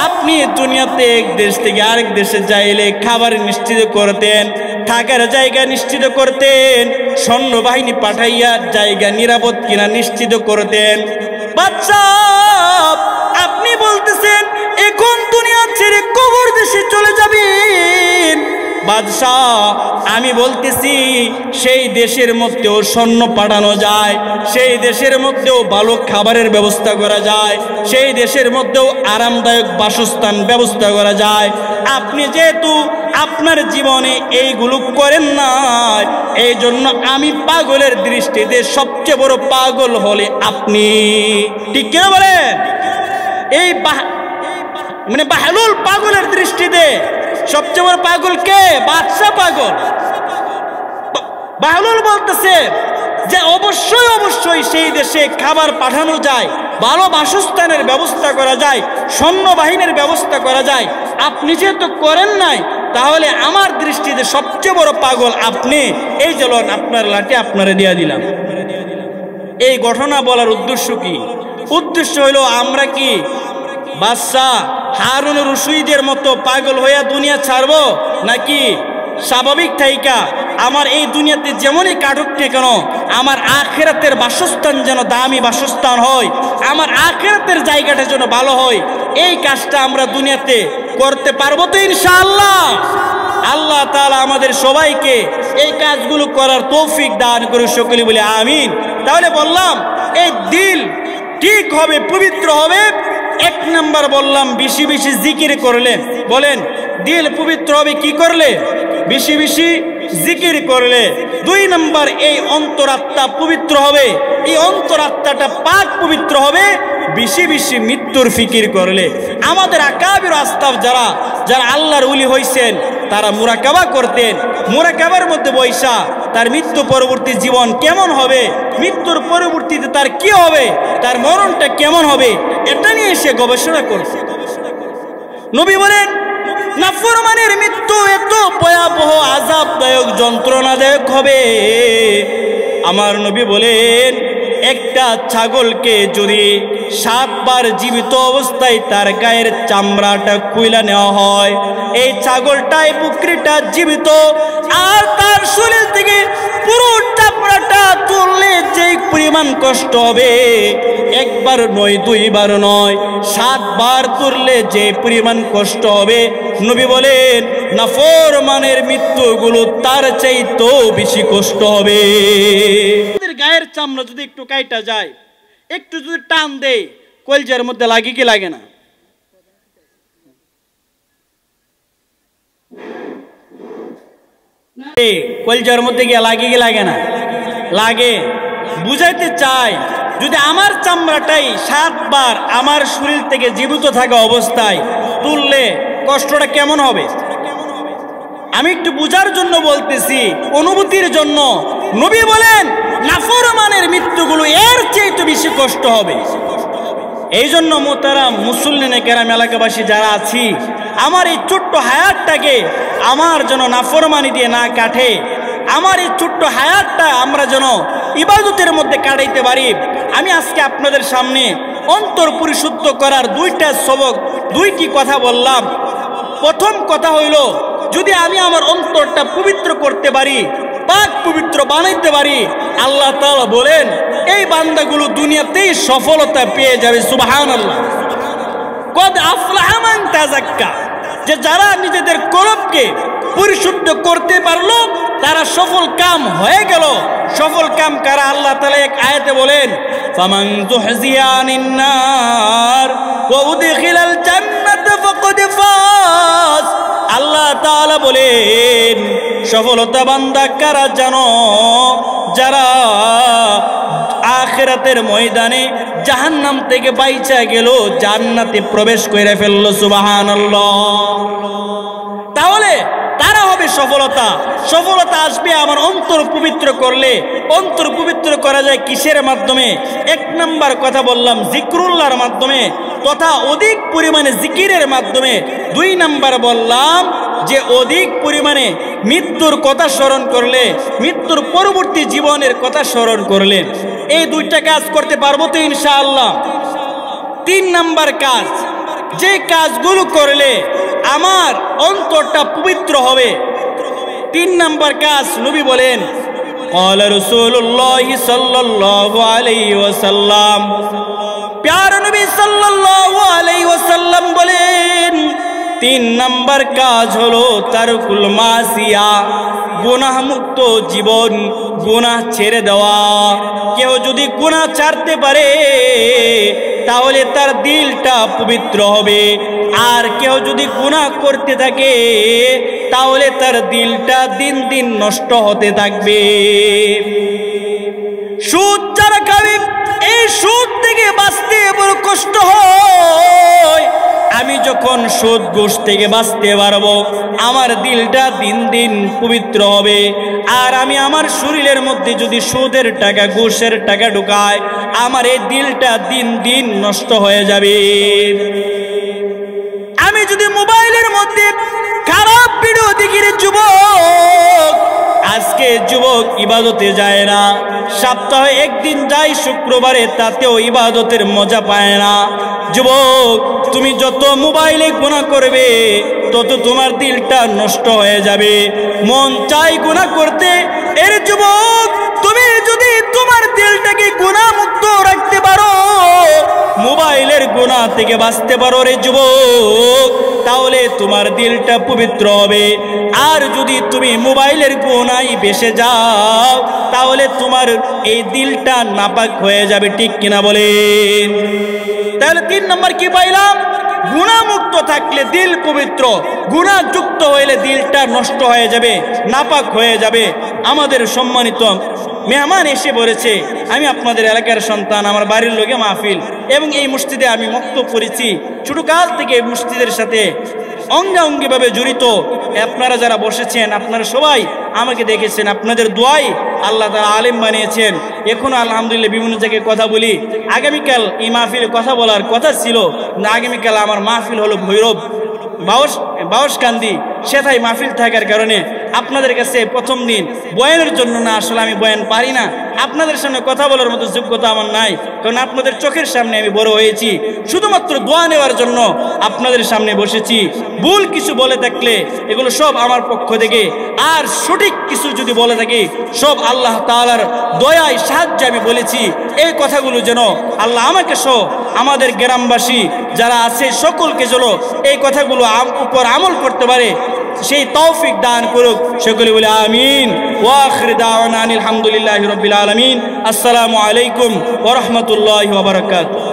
আপনি দুনিয়াতে এক দেশ থেকে আরেক দেশে যাইলে খাবার নিশ্চিত করতেন, থাকার জায়গা নিশ্চিত করতেন, সৈন্যবাহিনী পাঠাইয়া জায়গা নিরাপদ কিনা নিশ্চিত করতেন। বাদশা, আপনি বলতেছেন এখন দুনিয়া ছেড়ে কবর দেশে চলে যাবেন। বাদশাহ, আমি বলতেছি সেই দেশের মধ্যেও সৈন্য পাঠানো যায়, সেই দেশের মধ্যেও ভালো খাবারের ব্যবস্থা করা যায়, সেই দেশের মধ্যেও আরামদায়ক বাসস্থান ব্যবস্থা করা যায়। আপনি যেহেতু আপনার জীবনে এইগুলো করেন না, এই জন্য আমি পাগলের দৃষ্টিতে সবচেয়ে বড় পাগল হলে আপনি। ঠিক কিনা বলেন? এই মানে বাহলুল পাগলের দৃষ্টিতে সবচেয়ে বড় পাগল কে? বাদশা পাগল। বাহলুল বলতেছে যে অবশ্যই অবশ্যই সেই দেশে খাবার পাঠানো যায়, ভালো বাসস্থানের ব্যবস্থা করা যায়, সৈন্যবাহিনীর ব্যবস্থা করা যায়। আপনি যেহেতু করেন নাই, তাহলে আমার দৃষ্টিতে সবচেয়ে বড় পাগল আপনি। এই চলুন আপনার লাঠি আপনারে দিয়ে দিলাম। এই ঘটনা বলার উদ্দেশ্য কি? উদ্দেশ্য হলো আমরা কি বাদশা হারুন রশিদের মতো পাগল হইয়া দুনিয়া ছাড়বো, নাকি স্বাভাবিক থাইকা আমার এই দুনিয়াতে যেমনই কাটুক না কেন আমার আখিরাতের বাসস্থান যেন দামি বাসস্থান হয়, আমার আখিরাতের জায়গাটা যেন ভালো হয়, এই কাজটা আমরা দুনিয়াতে করতে পারবো তো ইনশাআল্লাহ? আল্লাহ তাআলা আমাদের সবাইকে এই কাজগুলো করার তৌফিক দান করে, সকলে বলে আমিন। তাহলে বললাম এই দিল ঠিক হবে, পবিত্র হবে। এক নাম্বার বললাম বেশি বেশি জিকির করলে। বলেন দিল পবিত্র হবে কি করলে? বেশি বেশি জিকির করলে। দুই নাম্বার এই অন্তরাত্মা পবিত্র হবে, এই অন্তরাত্মাটা পাক পবিত্র হবে বেশি বেশি মৃত্যুর ফিকির করলে। আমাদের আকাবির আস্তাব যারা যারা আল্লাহর ওলি হইছেন তারা মুরাকাবা করতেন। মুরাকাবার মধ্যে বৈশা তার মৃত্যু পরবর্তী জীবন কেমন হবে, মৃত্যুর পরবর্তীতে তার কি হবে, তার মরণটা কেমন হবে, এটা নিয়ে সে গবেষণা করছে। নবী বলেন নাফরমানের মৃত্যু এত ভয়াবহ, আযাবদায়ক, যন্ত্রণাদায়ক হবে। আমার নবী বলেন একটা ছাগলকে যদি 7 বার জীবিত অবস্থায় তার গায়ের চামড়াটা খুইলা নেওয়া হয়, এই ছাগলটাই বকরিটা জীবিত, আর তার শরীর থেকে পুরো চামড়াটা তুললে যে পরিমাণ কষ্ট হবে, একবার নয়, 2 বার নয়, 7 বার তুললে যে পরিমাণ কষ্ট হবে, নবী বলেন নাফরমানের মৃত্যুগুলো তার চাইতেও বেশি কষ্ট হবে। গায়ের চামড়া যদি একটু কাইটা যায়, একটু যদি টান দেয়, কলজার মধ্যে লাগে কি লাগে না? কলজার মধ্যে গিয়ে লাগে কি লাগে না? লাগে। বুঝাইতে চাই যদি আমার চামড়াটাই 7 বার আমার শরীর থেকে জীবিত থাকা অবস্থায় তুললে কষ্টটা কেমন হবে? আমি একটু বুঝার জন্য বলতেছি, অনুভূতির জন্য। নবী বলেন নাফরমানের মৃত্যুগুলো এর চেয়ে তো বেশি কষ্ট হবে। এই জন্য মোহতারাম মুসল্লিনে কেরাম এলাকাবাসী যারা আছি, আমার এই ছোট্ট হায়াতটাকে আমার যেন নাফরমানি দিয়ে না কাটে, আমার এই ছোট্ট হায়াতটা আমরা যেন ইবাদতের মধ্যে কাটাইতে পারি। আমি আজকে আপনাদের সামনে অন্তর পরিশুদ্ধ করার 2টা সবক, 2টি কথা বললাম। প্রথম কথা হইল, যদি আমি আমার অন্তরটা পবিত্র করতে পারি, পাক পবিত্র বানাইতে পারি, আল্লাহ তাআলা বলেন এই বান্দাগুলো দুনিয়াতেই সফলতা পেয়ে যাবে। সুবহানাল্লাহ। কদ আফলাহা মান তাযাক্কা, যে যারা নিজেদের কলবকে পরিশুদ্ধ করতে পারলো তারা সফল কাম হয়ে গেল। সফল কাম কারা? আল্লাহ তাআলা এক আয়াতে বলেন ফামান যুহজিয়া আনিন নার ওয়া উদখিলাল জান্নাতা ফাকাদ ফাজ। আল্লাহ তাআলা বলেন সফলতা বান্দা কারা জানো? যারা আখিরাতের ময়দানে জাহান্নাম থেকে বাইচা গেল, জান্নাতে প্রবেশ করে ফেলল। সুবহানাল্লাহ। তাহলে তারা হবে সফলতা। সফলতা আসবে আমার অন্তর পবিত্র করলে। অন্তর পবিত্র করা যায় কিসের মাধ্যমে? 1 নাম্বার কথা বললাম জিক্রুল্লাহর মাধ্যমে তথা অধিক পরিমাণে জিকিরের মাধ্যমে। 2 নাম্বার বললাম যে অধিক পরিমাণে মৃত্যুর কথা স্মরণ করলে, মৃত্যুর পরবর্তী জীবনের কথা স্মরণ করলে এই দুইটা কাজ করতে পারবো তো ইনশাআল্লাহ। 3 নাম্বার কাজ, যে কাজগুলো করলে আমার অন্তরটা পবিত্র হবে। 3 নাম্বার কাজ নবী বলেন, قال رسول الله صلى الله عليه وسلم, প্যারা নবী সাল্লাল্লাহু আলাইহি ওয়াসাল্লাম বলেন 3 নাম্বার কাজ হলো তারকুল মাসিয়া, গুনাহ মুক্ত জীবন, গুনাহ ছেড়ে দেওয়া। কেউ যদি গুনাহ ছাড়তে পারে তাহলে তার দিলটা পবিত্র হবে, আর কেউ যদি গুনাহ করতে থাকে তাহলে তার দিলটা দিন দিন নষ্ট হতে থাকবে। সুদ যারা খাবে, এই সুদ থেকে বাঁচতে বড় কষ্ট হয়। আমি যখন সুদ ঘুষ থেকে বাঁচতে পারবো, আমার দিলটা দিন দিন পবিত্র হবে। আর আমি আমার শরীরের মধ্যে যদি সুদের টাকা, ঘুষের টাকা ঢুকায়, আমার এই দিলটা দিন দিন নষ্ট হয়ে যাবে। আমি যদি মোবাইলের মধ্যে খারাপ ভিডিও দেখি, যুবক, আজকে যুবক ইবাদতে যায় না, সপ্তাহে একদিন যায় শুক্রবারে, তাতেও ইবাদতের মজা পায় না। যুবক, তুমি যত মোবাইলে গুনাহ করবে তত তোমার দিলটা নষ্ট হয়ে যাবে। মন চাই গুনাহ করতে। এর যুবক, তুমি যদি তোমার দিলটাকে গুনাহ মুক্ত রাখতে পারো, মোবাইলের গুনাহ থেকে বাঁচতে পারো রে যুবক, তাহলে তোমার দিলটা পবিত্র হবে। আর যদি তুমি মোবাইলের গুনায় বেসে যাও তাহলে তোমার এই দিলটা নাপাক হয়ে যাবে, ঠিক কিনা বলেন? তাহলে 3 নম্বর কি পাইলাম? গুনাহমুক্ত থাকলে দিল পবিত্র, গুনাহযুক্ত হইলে দিলটা নষ্ট হয়ে যাবে, নাপাক হয়ে যাবে। আমাদের সম্মানিত মেহমান এসে বলেছে, আমি আপনাদের এলাকার সন্তান, আমার বাড়ির লোকে মাহফিল, এবং এই মসজিদে আমি মক্তব করেছি, ছোটকাল থেকে মসজিদের সাথে অঙ্গাঙ্গিভাবে জড়িত। আপনারা যারা বসেছেন, আপনারা সবাই আমাকে দেখেছেন, আপনাদের দোয়াই আল্লাহ তাআলা আলেম বানিয়েছেন। এখনো আলহামদুলিল্লাহ বিভিন্ন জায়গায় কথা বলি। আগামীকাল এই মাহফিলে কথা বলার কথা ছিল না, আগামীকাল আমার মাহফিল হলো ভৈরব বাউসকান্দি, সেথায় মাহফিল থাকার কারণে আপনাদের কাছে প্রথম দিন বয়ানের জন্য না, আসলে আমি বয়ান পারি না, আপনাদের সামনে কথা বলার মতো যোগ্যতা আমার নাই, কারণ আপনাদের চোখের সামনে আমি বড় হয়েছি। শুধুমাত্র দোয়া নেওয়ার জন্য আপনাদের সামনে বসেছি। ভুল কিছু বলে থাকলে এগুলো সব আমার পক্ষ থেকে, আর সঠিক কিছু যদি বলে থাকি সব আল্লাহ তাআলার দয়ায় সাহায্যে আমি বলেছি। এই কথাগুলো যেন আল্লাহ আমাকে সহ আমাদের গ্রামবাসী যারা আছে সকলকে যেন এই কথাগুলো উপর আমল করতে পারে, সেই তৌফিক দান করুক। সকলে বলে আমিন। ওয়া আখির দাওয়ানা আলহামদুলিল্লাহি রাব্বিল আলামিন। আসসালামু আলাইকুম ওয়া রাহমাতুল্লাহি ওয়া বারাকাতুহু।